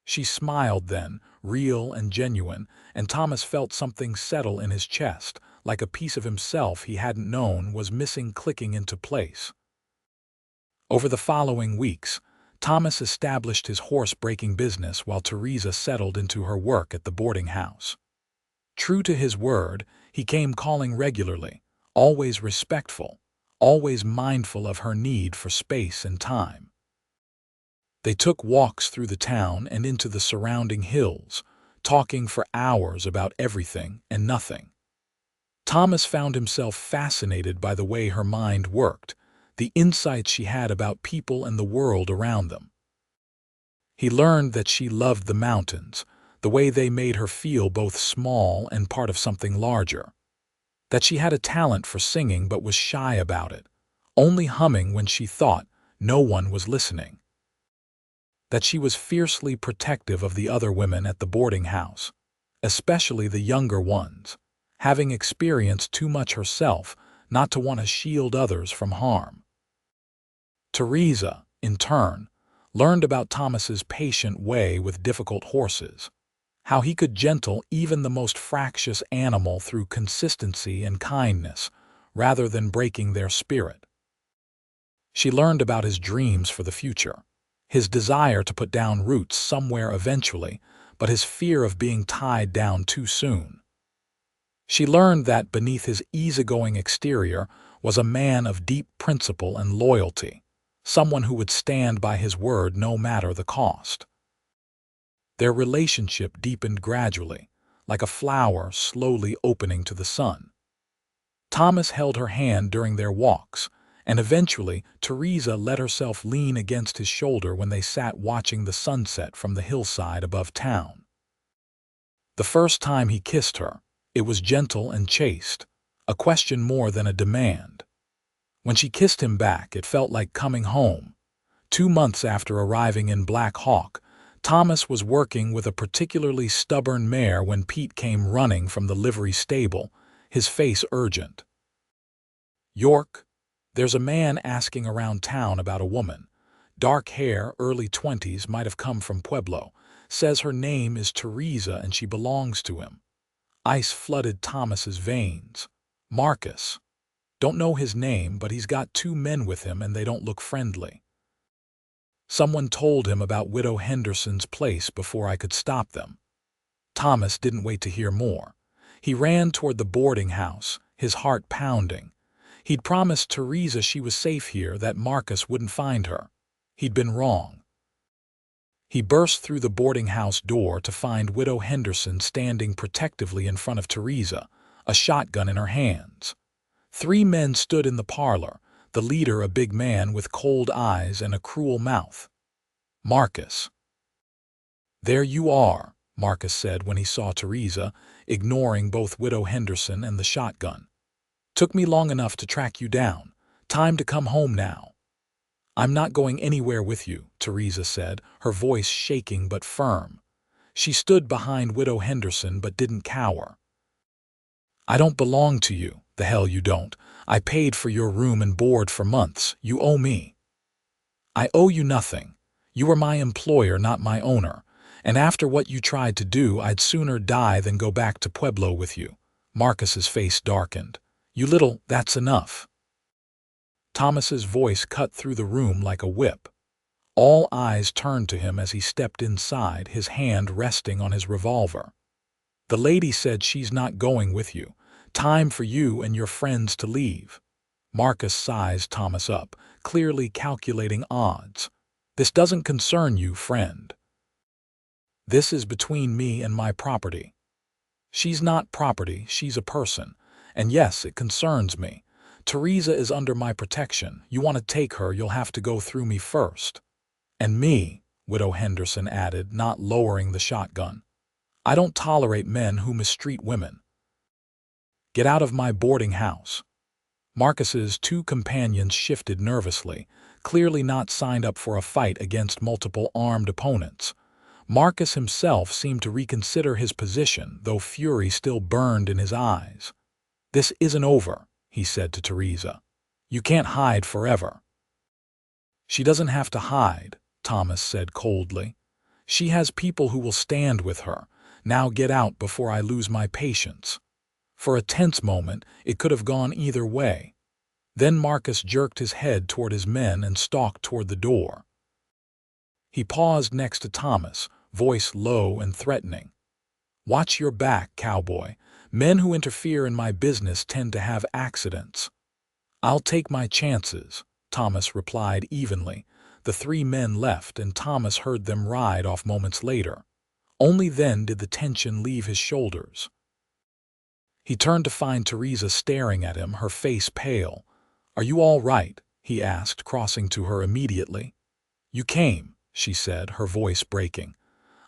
She smiled then, real and genuine, and Thomas felt something settle in his chest, like a piece of himself he hadn't known was missing clicking into place. Over the following weeks, Thomas established his horse-breaking business while Teresa settled into her work at the boarding house. True to his word, he came calling regularly, always respectful, always mindful of her need for space and time. They took walks through the town and into the surrounding hills, talking for hours about everything and nothing. Thomas found himself fascinated by the way her mind worked, the insights she had about people and the world around them. He learned that she loved the mountains, the way they made her feel both small and part of something larger. That she had a talent for singing but was shy about it, only humming when she thought no one was listening. That she was fiercely protective of the other women at the boarding house, especially the younger ones, having experienced too much herself not to want to shield others from harm. Teresa, in turn, learned about Thomas's patient way with difficult horses, how he could gentle even the most fractious animal through consistency and kindness, rather than breaking their spirit. She learned about his dreams for the future, his desire to put down roots somewhere eventually, but his fear of being tied down too soon. She learned that beneath his easygoing exterior was a man of deep principle and loyalty, someone who would stand by his word no matter the cost. Their relationship deepened gradually, like a flower slowly opening to the sun. Thomas held her hand during their walks, and eventually Teresa let herself lean against his shoulder when they sat watching the sunset from the hillside above town. The first time he kissed her, it was gentle and chaste, a question more than a demand. When she kissed him back, it felt like coming home. 2 months after arriving in Black Hawk, Thomas was working with a particularly stubborn mare when Pete came running from the livery stable, his face urgent. "York, there's a man asking around town about a woman. Dark hair, early 20s, might have come from Pueblo. Says her name is Teresa and she belongs to him. Ice flooded Thomas's veins. Marcus. Don't know his name, but he's got 2 men with him and they don't look friendly. Someone told him about Widow Henderson's place before I could stop them. Thomas didn't wait to hear more. He ran toward the boarding house, his heart pounding. He'd promised Teresa she was safe here, that Marcus wouldn't find her. He'd been wrong. He burst through the boarding house door to find Widow Henderson standing protectively in front of Teresa, a shotgun in her hands. 3 men stood in the parlor, the leader a big man with cold eyes and a cruel mouth. Marcus. "There you are," Marcus said when he saw Teresa, ignoring both Widow Henderson and the shotgun. "Took me long enough to track you down. Time to come home now." "I'm not going anywhere with you," Teresa said, her voice shaking but firm. She stood behind Widow Henderson but didn't cower. "I don't belong to you. The hell you don't. I paid for your room and board for months. You owe me." "I owe you nothing. You are my employer, not my owner. And after what you tried to do, I'd sooner die than go back to Pueblo with you." Marcus's face darkened. That's enough." Thomas's voice cut through the room like a whip. All eyes turned to him as he stepped inside, his hand resting on his revolver. "The lady said she's not going with you. Time for you and your friends to leave." Marcus sized Thomas up, clearly calculating odds. "This doesn't concern you, friend. This is between me and my property." "She's not property, she's a person. And yes, it concerns me. Teresa is under my protection. You want to take her, you'll have to go through me first." "And me," Widow Henderson added, not lowering the shotgun. "I don't tolerate men who mistreat women. Get out of my boarding house." Marcus's 2 companions shifted nervously, clearly not signed up for a fight against multiple armed opponents. Marcus himself seemed to reconsider his position, though fury still burned in his eyes. "This isn't over," he said to Teresa. "You can't hide forever." "She doesn't have to hide," Thomas said coldly. "She has people who will stand with her. Now get out before I lose my patience." For a tense moment, it could have gone either way. Then Marcus jerked his head toward his men and stalked toward the door. He paused next to Thomas, voice low and threatening. "Watch your back, cowboy. Men who interfere in my business tend to have accidents." "I'll take my chances," Thomas replied evenly. The 3 men left, and Thomas heard them ride off moments later. Only then did the tension leave his shoulders. He turned to find Teresa staring at him, her face pale. "Are you all right?" he asked, crossing to her immediately. "You came," she said, her voice breaking.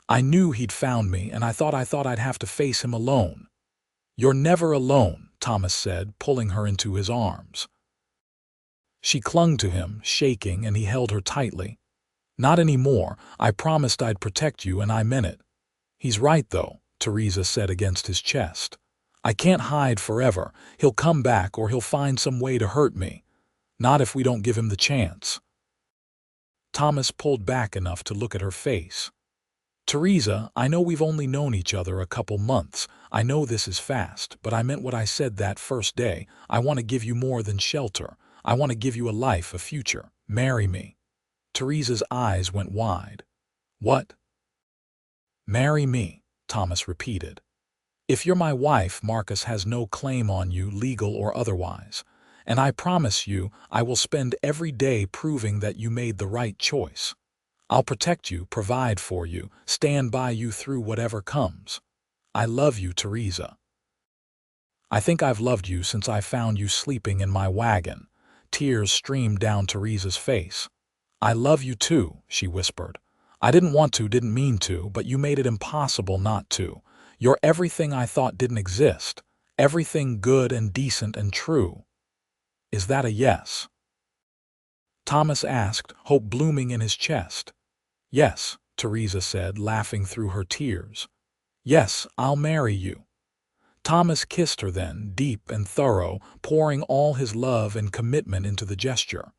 "I knew he'd found me, and I thought I'd have to face him alone." "You're never alone," Thomas said, pulling her into his arms. She clung to him, shaking, and he held her tightly. "Not anymore. I promised I'd protect you, and I meant it." "He's right, though," Teresa said against his chest. "I can't hide forever. He'll come back, or he'll find some way to hurt me. Not if we don't give him the chance." Thomas pulled back enough to look at her face. "Teresa, I know we've only known each other a couple months. I know this is fast, but I meant what I said that first day. I want to give you more than shelter. I want to give you a life, a future. Marry me." Teresa's eyes went wide. "What?" "Marry me," Thomas repeated. "If you're my wife, Marcus has no claim on you, legal or otherwise. And I promise you, I will spend every day proving that you made the right choice. I'll protect you, provide for you, stand by you through whatever comes. I love you, Teresa. I think I've loved you since I found you sleeping in my wagon." Tears streamed down Teresa's face. "I love you too," she whispered. "I didn't want to, didn't mean to, but you made it impossible not to. You're everything I thought didn't exist. Everything good and decent and true. Is that a yes?" Thomas asked, hope blooming in his chest. "Yes," Teresa said, laughing through her tears. "Yes, I'll marry you." Thomas kissed her then, deep and thorough, pouring all his love and commitment into the gesture.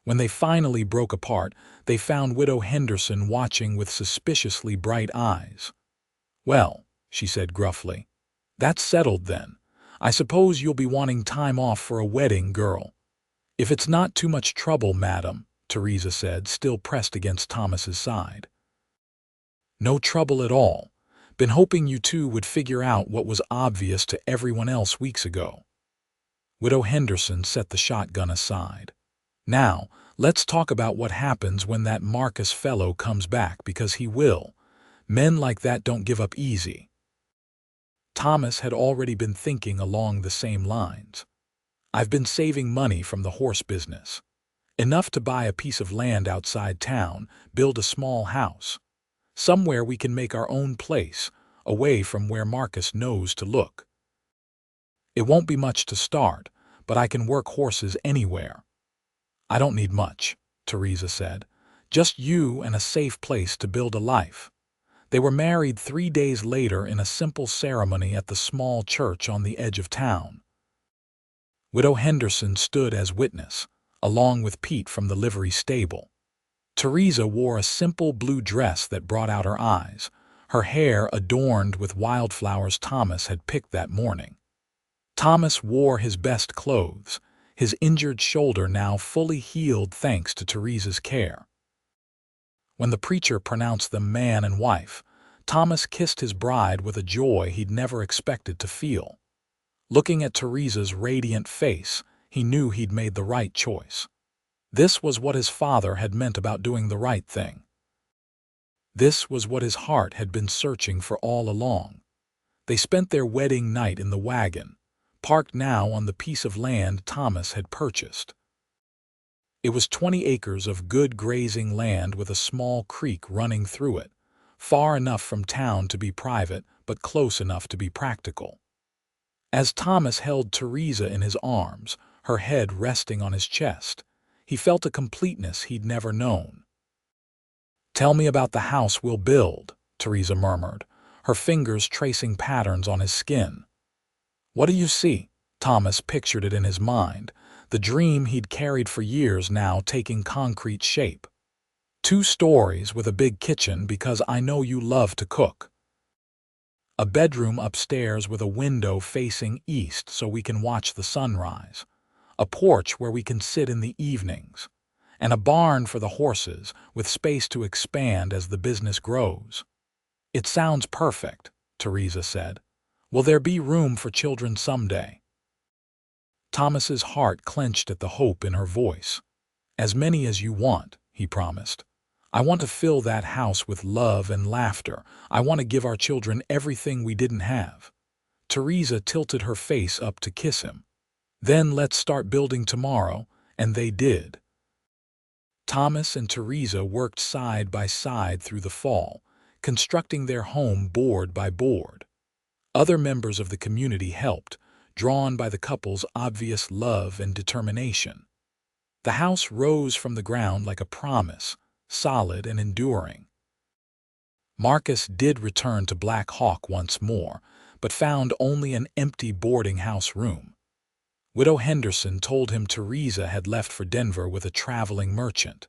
When they finally broke apart, they found Widow Henderson watching with suspiciously bright eyes. "Well," she said gruffly, That's settled then. I suppose you'll be wanting time off for a wedding, girl. If it's not too much trouble, madam, Teresa said, still pressed against Thomas's side. No trouble at all. Been hoping you two would figure out what was obvious to everyone else weeks ago. Widow Henderson set the shotgun aside. Now, let's talk about what happens when that Marcus fellow comes back, because he will. Men like that don't give up easy. Thomas had already been thinking along the same lines. I've been saving money from the horse business. Enough to buy a piece of land outside town, build a small house. Somewhere we can make our own place, away from where Marcus knows to look. It won't be much to start, but I can work horses anywhere. I don't need much, Teresa said. Just you and a safe place to build a life. They were married 3 days later in a simple ceremony at the small church on the edge of town. Widow Henderson stood as witness, along with Pete from the livery stable. Teresa wore a simple blue dress that brought out her eyes, her hair adorned with wildflowers Thomas had picked that morning. Thomas wore his best clothes, his injured shoulder now fully healed thanks to Teresa's care. When the preacher pronounced them man and wife, Thomas kissed his bride with a joy he'd never expected to feel. Looking at Teresa's radiant face, he knew he'd made the right choice. This was what his father had meant about doing the right thing. This was what his heart had been searching for all along. They spent their wedding night in the wagon, parked now on the piece of land Thomas had purchased. It was 20 acres of good grazing land with a small creek running through it, far enough from town to be private but close enough to be practical. As Thomas held Teresa in his arms, her head resting on his chest, he felt a completeness he'd never known. "Tell me about the house we'll build," Teresa murmured, her fingers tracing patterns on his skin. "What do you see?" Thomas pictured it in his mind, the dream he'd carried for years now taking concrete shape. 2 stories with a big kitchen because I know you love to cook. A bedroom upstairs with a window facing east so we can watch the sunrise. A porch where we can sit in the evenings. And a barn for the horses with space to expand as the business grows. "It sounds perfect," Teresa said. "Will there be room for children someday?" Thomas's heart clenched at the hope in her voice. "As many as you want," he promised. "I want to fill that house with love and laughter. I want to give our children everything we didn't have." Teresa tilted her face up to kiss him. "Then let's start building tomorrow," and they did. Thomas and Teresa worked side by side through the fall, constructing their home board by board. Other members of the community helped, drawn by the couple's obvious love and determination. The house rose from the ground like a promise, solid and enduring. Marcus did return to Black Hawk once more, but found only an empty boarding house room. Widow Henderson told him Teresa had left for Denver with a traveling merchant.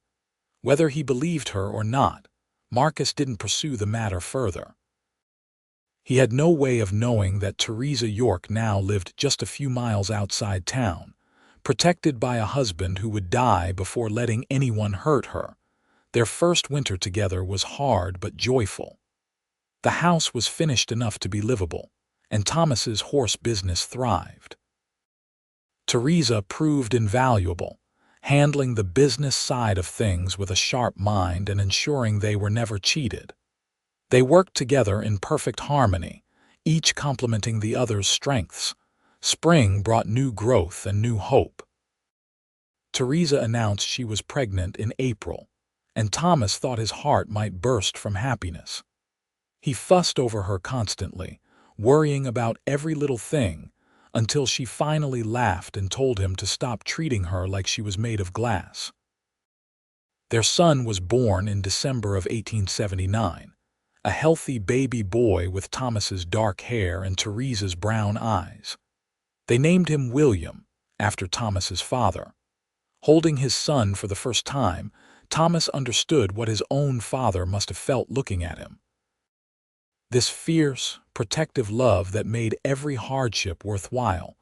Whether he believed her or not, Marcus didn't pursue the matter further. He had no way of knowing that Teresa York now lived just a few miles outside town, protected by a husband who would die before letting anyone hurt her. Their first winter together was hard but joyful. The house was finished enough to be livable, and Thomas's horse business thrived. Teresa proved invaluable, handling the business side of things with a sharp mind and ensuring they were never cheated. They worked together in perfect harmony, each complementing the other's strengths. Spring brought new growth and new hope. Teresa announced she was pregnant in April, and Thomas thought his heart might burst from happiness. He fussed over her constantly, worrying about every little thing, until she finally laughed and told him to stop treating her like she was made of glass. Their son was born in December of 1879, a healthy baby boy with Thomas's dark hair and Teresa's brown eyes. They named him William, after Thomas's father. Holding his son for the first time, Thomas understood what his own father must have felt looking at him. This fierce, protective love that made every hardship worthwhile.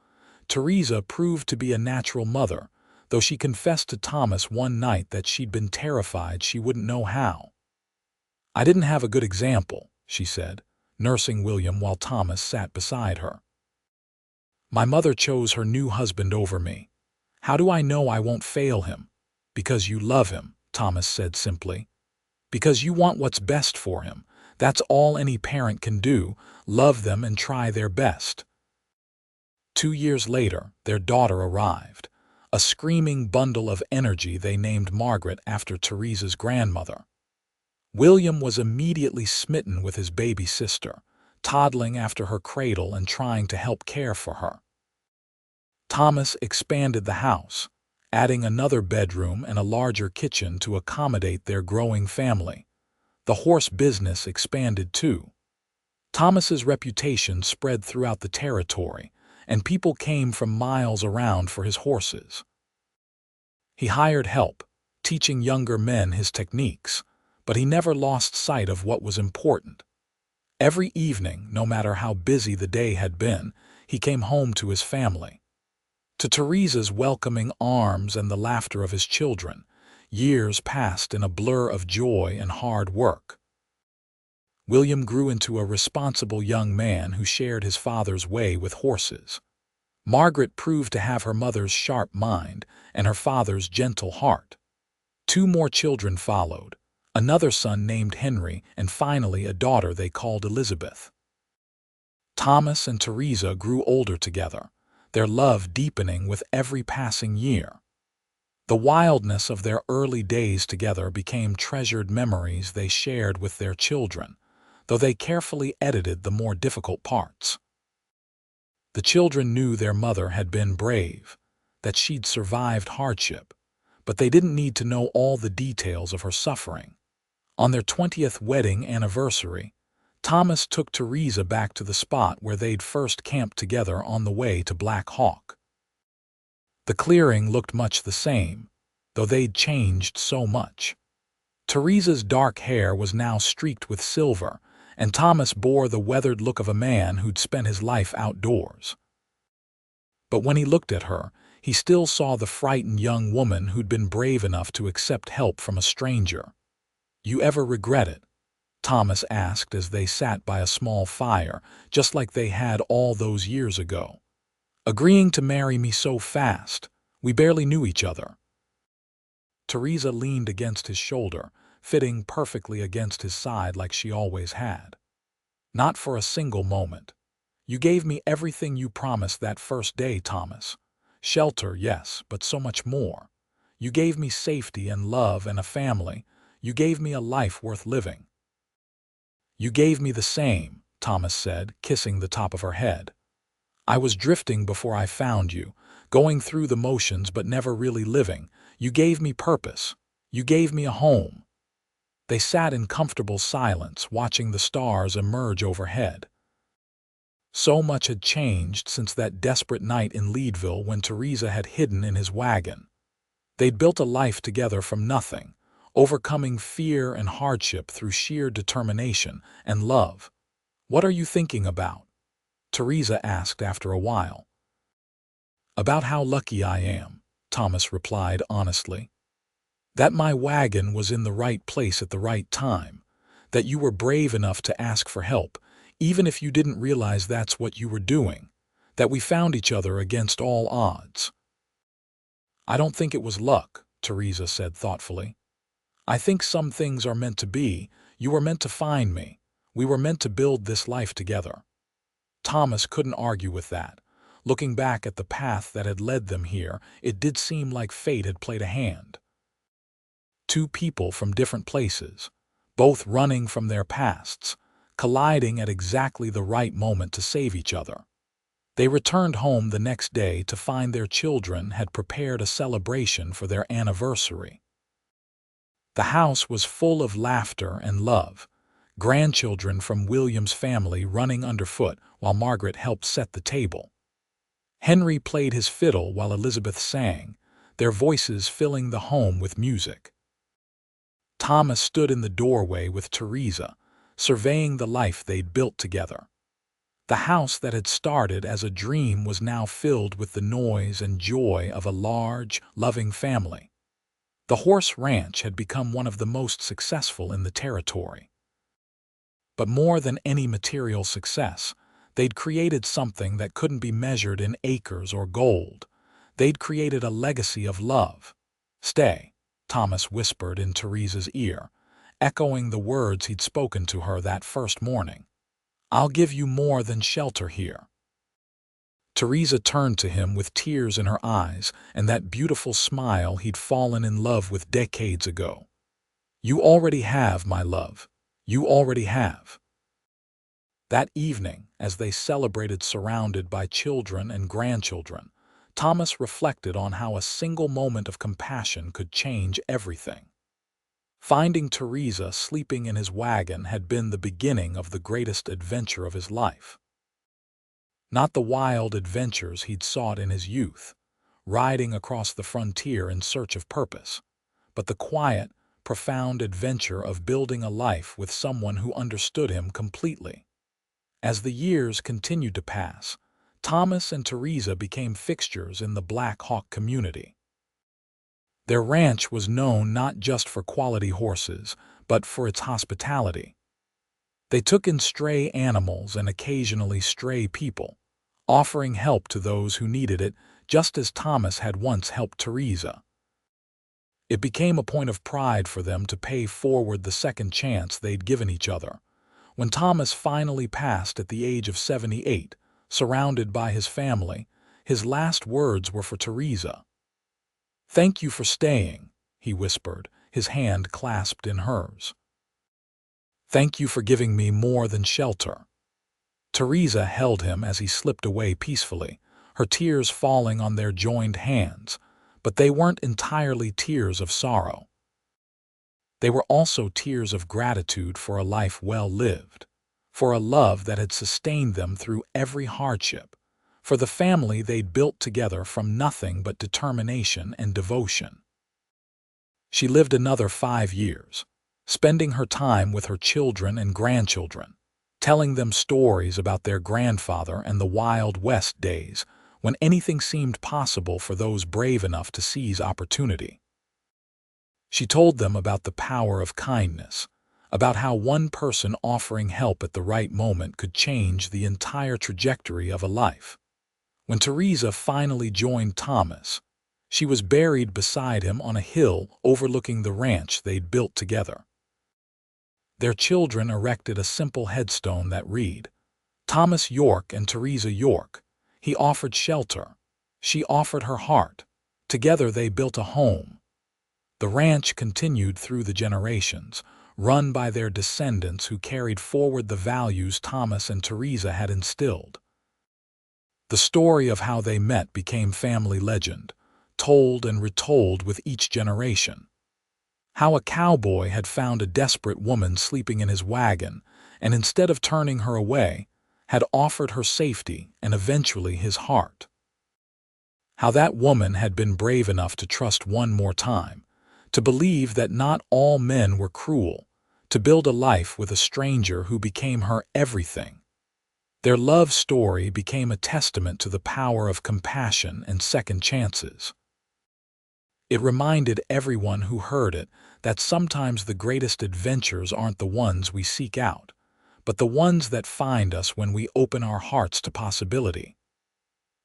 Teresa proved to be a natural mother, though she confessed to Thomas one night that she'd been terrified she wouldn't know how. "I didn't have a good example," she said, nursing William while Thomas sat beside her. "My mother chose her new husband over me. How do I know I won't fail him?" "Because you love him," Thomas said simply. "Because you want what's best for him. That's all any parent can do, love them and try their best." 2 years later, their daughter arrived, a screaming bundle of energy they named Margaret after Teresa's grandmother. William was immediately smitten with his baby sister, toddling after her cradle and trying to help care for her. Thomas expanded the house, adding another bedroom and a larger kitchen to accommodate their growing family. The horse business expanded too. Thomas's reputation spread throughout the territory, and people came from miles around for his horses. He hired help, teaching younger men his techniques, but he never lost sight of what was important. Every evening, no matter how busy the day had been, he came home to his family. To Teresa's welcoming arms and the laughter of his children, years passed in a blur of joy and hard work. William grew into a responsible young man who shared his father's way with horses. Margaret proved to have her mother's sharp mind and her father's gentle heart. 2 more children followed, another son named Henry, and finally a daughter they called Elizabeth. Thomas and Teresa grew older together, their love deepening with every passing year. The wildness of their early days together became treasured memories they shared with their children, though they carefully edited the more difficult parts. The children knew their mother had been brave, that she'd survived hardship, but they didn't need to know all the details of her suffering. On their 20th wedding anniversary, Thomas took Teresa back to the spot where they'd first camped together on the way to Black Hawk. The clearing looked much the same, though they'd changed so much. Teresa's dark hair was now streaked with silver, and Thomas bore the weathered look of a man who'd spent his life outdoors. But when he looked at her, he still saw the frightened young woman who'd been brave enough to accept help from a stranger. "You ever regret it?" Thomas asked as they sat by a small fire, just like they had all those years ago. "Agreeing to marry me so fast. We barely knew each other." Teresa leaned against his shoulder, fitting perfectly against his side like she always had. "Not for a single moment. You gave me everything you promised that first day, Thomas. Shelter, yes, but so much more. You gave me safety and love and a family. You gave me a life worth living." "You gave me the same," Thomas said, kissing the top of her head. "I was drifting before I found you, going through the motions but never really living. You gave me purpose. You gave me a home." They sat in comfortable silence, watching the stars emerge overhead. So much had changed since that desperate night in Leadville when Teresa had hidden in his wagon. They'd built a life together from nothing, overcoming fear and hardship through sheer determination and love. "What are you thinking about?" Teresa asked after a while. "About how lucky I am," Thomas replied honestly. "That my wagon was in the right place at the right time, that you were brave enough to ask for help, even if you didn't realize that's what you were doing, that we found each other against all odds." "I don't think it was luck," Teresa said thoughtfully. "I think some things are meant to be. You were meant to find me. We were meant to build this life together." Thomas couldn't argue with that. Looking back at the path that had led them here, it did seem like fate had played a hand. 2 people from different places, both running from their pasts, colliding at exactly the right moment to save each other. They returned home the next day to find their children had prepared a celebration for their anniversary. The house was full of laughter and love, grandchildren from William's family running underfoot while Margaret helped set the table. Henry played his fiddle while Elizabeth sang, their voices filling the home with music. Thomas stood in the doorway with Teresa, surveying the life they'd built together. The house that had started as a dream was now filled with the noise and joy of a large, loving family. The horse ranch had become one of the most successful in the territory. But more than any material success, they'd created something that couldn't be measured in acres or gold. They'd created a legacy of love. "Stay," Thomas whispered in Teresa's ear, echoing the words he'd spoken to her that first morning. "I'll give you more than shelter here." Teresa turned to him with tears in her eyes and that beautiful smile he'd fallen in love with decades ago. "You already have, my love. You already have." That evening, as they celebrated surrounded by children and grandchildren, Thomas reflected on how a single moment of compassion could change everything. Finding Teresa sleeping in his wagon had been the beginning of the greatest adventure of his life. Not the wild adventures he'd sought in his youth, riding across the frontier in search of purpose, but the quiet, profound adventure of building a life with someone who understood him completely. As the years continued to pass, Thomas and Teresa became fixtures in the Black Hawk community. Their ranch was known not just for quality horses, but for its hospitality. They took in stray animals and occasionally stray people, offering help to those who needed it, just as Thomas had once helped Teresa. It became a point of pride for them to pay forward the second chance they'd given each other. When Thomas finally passed at the age of 78, surrounded by his family, his last words were for Teresa. "Thank you for staying," he whispered, his hand clasped in hers. "Thank you for giving me more than shelter." Teresa held him as he slipped away peacefully, her tears falling on their joined hands, but they weren't entirely tears of sorrow. They were also tears of gratitude for a life well lived, for a love that had sustained them through every hardship, for the family they'd built together from nothing but determination and devotion. She lived another 5 years, spending her time with her children and grandchildren, telling them stories about their grandfather and the Wild West days when anything seemed possible for those brave enough to seize opportunity. She told them about the power of kindness, about how one person offering help at the right moment could change the entire trajectory of a life. When Teresa finally joined Thomas, she was buried beside him on a hill overlooking the ranch they'd built together. Their children erected a simple headstone that read, "Thomas York and Teresa York. He offered shelter. She offered her heart. Together they built a home." The ranch continued through the generations, run by their descendants who carried forward the values Thomas and Teresa had instilled. The story of how they met became family legend, told and retold with each generation. How a cowboy had found a desperate woman sleeping in his wagon, and instead of turning her away, had offered her safety and eventually his heart. How that woman had been brave enough to trust one more time, to believe that not all men were cruel, to build a life with a stranger who became her everything. Their love story became a testament to the power of compassion and second chances. It reminded everyone who heard it that sometimes the greatest adventures aren't the ones we seek out, but the ones that find us when we open our hearts to possibility.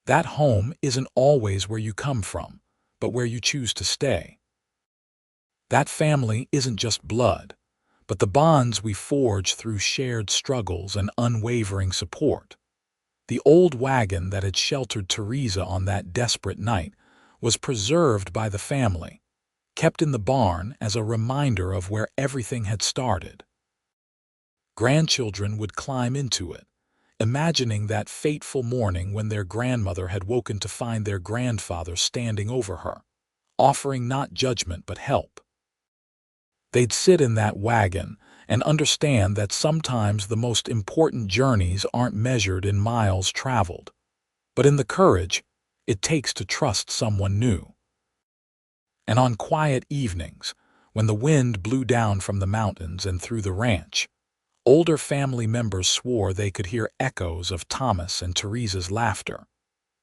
That home isn't always where you come from, but where you choose to stay. That family isn't just blood, but the bonds we forge through shared struggles and unwavering support. The old wagon that had sheltered Teresa on that desperate night was preserved by the family, kept in the barn as a reminder of where everything had started. Grandchildren would climb into it, imagining that fateful morning when their grandmother had woken to find their grandfather standing over her, offering not judgment but help. They'd sit in that wagon and understand that sometimes the most important journeys aren't measured in miles traveled, but in the courage it takes to trust someone new. And on quiet evenings, when the wind blew down from the mountains and through the ranch, Older family members swore they could hear echoes of Thomas and Teresa's laughter,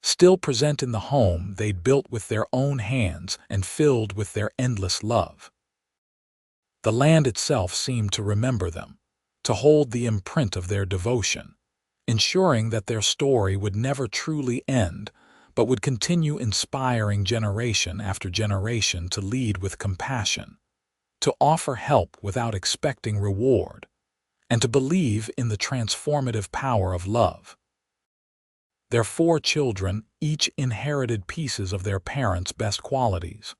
still present in the home they'd built with their own hands and filled with their endless love. The land itself seemed to remember them, to hold the imprint of their devotion, ensuring that their story would never truly end, but would continue inspiring generation after generation to lead with compassion, to offer help without expecting reward, and to believe in the transformative power of love. Their 4 children each inherited pieces of their parents' best qualities.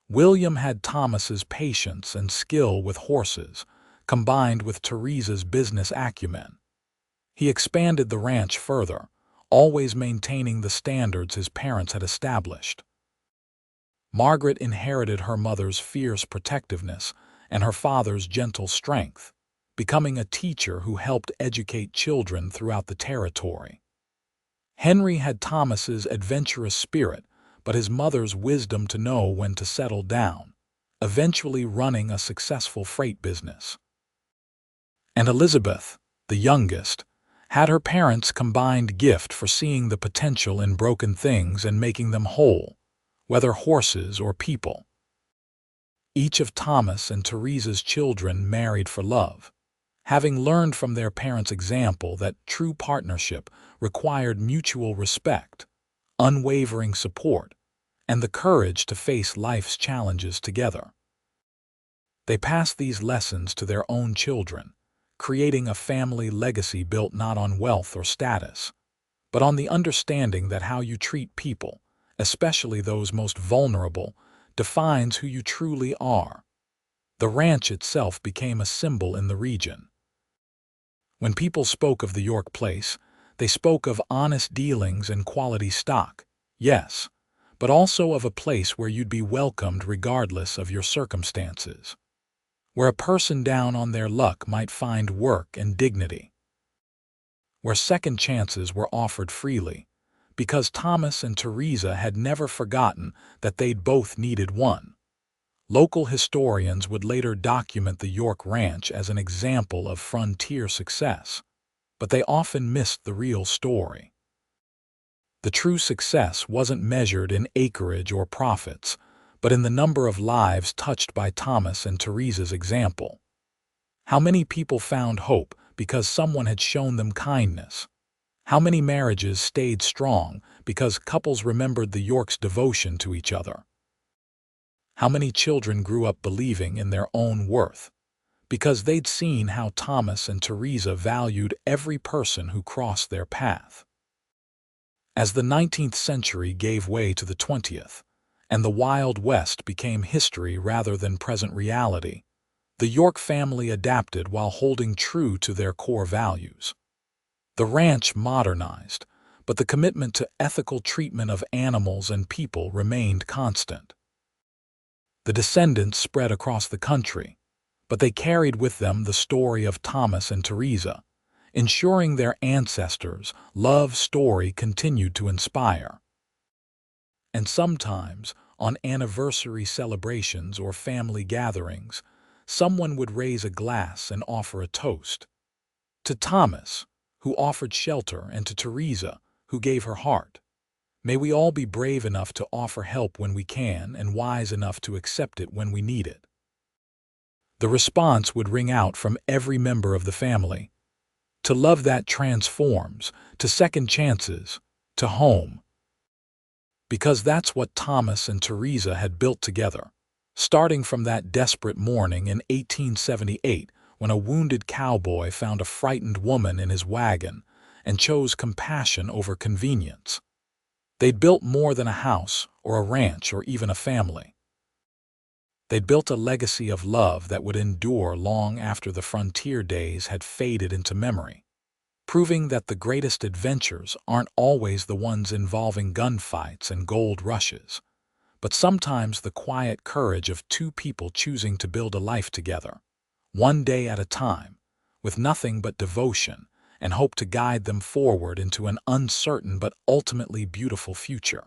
William had Thomas's patience and skill with horses, combined with Teresa's business acumen. He expanded the ranch further, always maintaining the standards his parents had established. Margaret inherited her mother's fierce protectiveness and her father's gentle strength, becoming a teacher who helped educate children throughout the territory. Henry had Thomas's adventurous spirit, but his mother's wisdom to know when to settle down, eventually running a successful freight business. And Elizabeth, the youngest, had her parents' combined gift for seeing the potential in broken things and making them whole, whether horses or people. Each of Thomas and Teresa's children married for love, having learned from their parents' example that true partnership required mutual respect, unwavering support, and the courage to face life's challenges together. They passed these lessons to their own children, creating a family legacy built not on wealth or status, but on the understanding that how you treat people, especially those most vulnerable, defines who you truly are. The ranch itself became a symbol in the region. When people spoke of the York place, they spoke of honest dealings and quality stock, yes, but also of a place where you'd be welcomed regardless of your circumstances, where a person down on their luck might find work and dignity, where second chances were offered freely, because Thomas and Teresa had never forgotten that they'd both needed one. Local historians would later document the York Ranch as an example of frontier success, but they often missed the real story. The true success wasn't measured in acreage or profits, but in the number of lives touched by Thomas and Teresa's example. How many people found hope because someone had shown them kindness? How many marriages stayed strong because couples remembered the Yorks' devotion to each other? How many children grew up believing in their own worth because they'd seen how Thomas and Teresa valued every person who crossed their path? As the 19th century gave way to the 20th, and the Wild West became history rather than present reality, the York family adapted while holding true to their core values. The ranch modernized, but the commitment to ethical treatment of animals and people remained constant. The descendants spread across the country, but they carried with them the story of Thomas and Teresa, ensuring their ancestors' love story continued to inspire. And sometimes, on anniversary celebrations or family gatherings, someone would raise a glass and offer a toast. To Thomas, who offered shelter, and to Teresa, who gave her heart. May we all be brave enough to offer help when we can and wise enough to accept it when we need it. The response would ring out from every member of the family. To love that transforms, to second chances, to home. Because that's what Thomas and Teresa had built together, starting from that desperate morning in 1878 when a wounded cowboy found a frightened woman in his wagon and chose compassion over convenience. They'd built more than a house or a ranch or even a family. They'd built a legacy of love that would endure long after the frontier days had faded into memory, proving that the greatest adventures aren't always the ones involving gunfights and gold rushes, but sometimes the quiet courage of 2 people choosing to build a life together, one day at a time, with nothing but devotion and hope to guide them forward into an uncertain but ultimately beautiful future.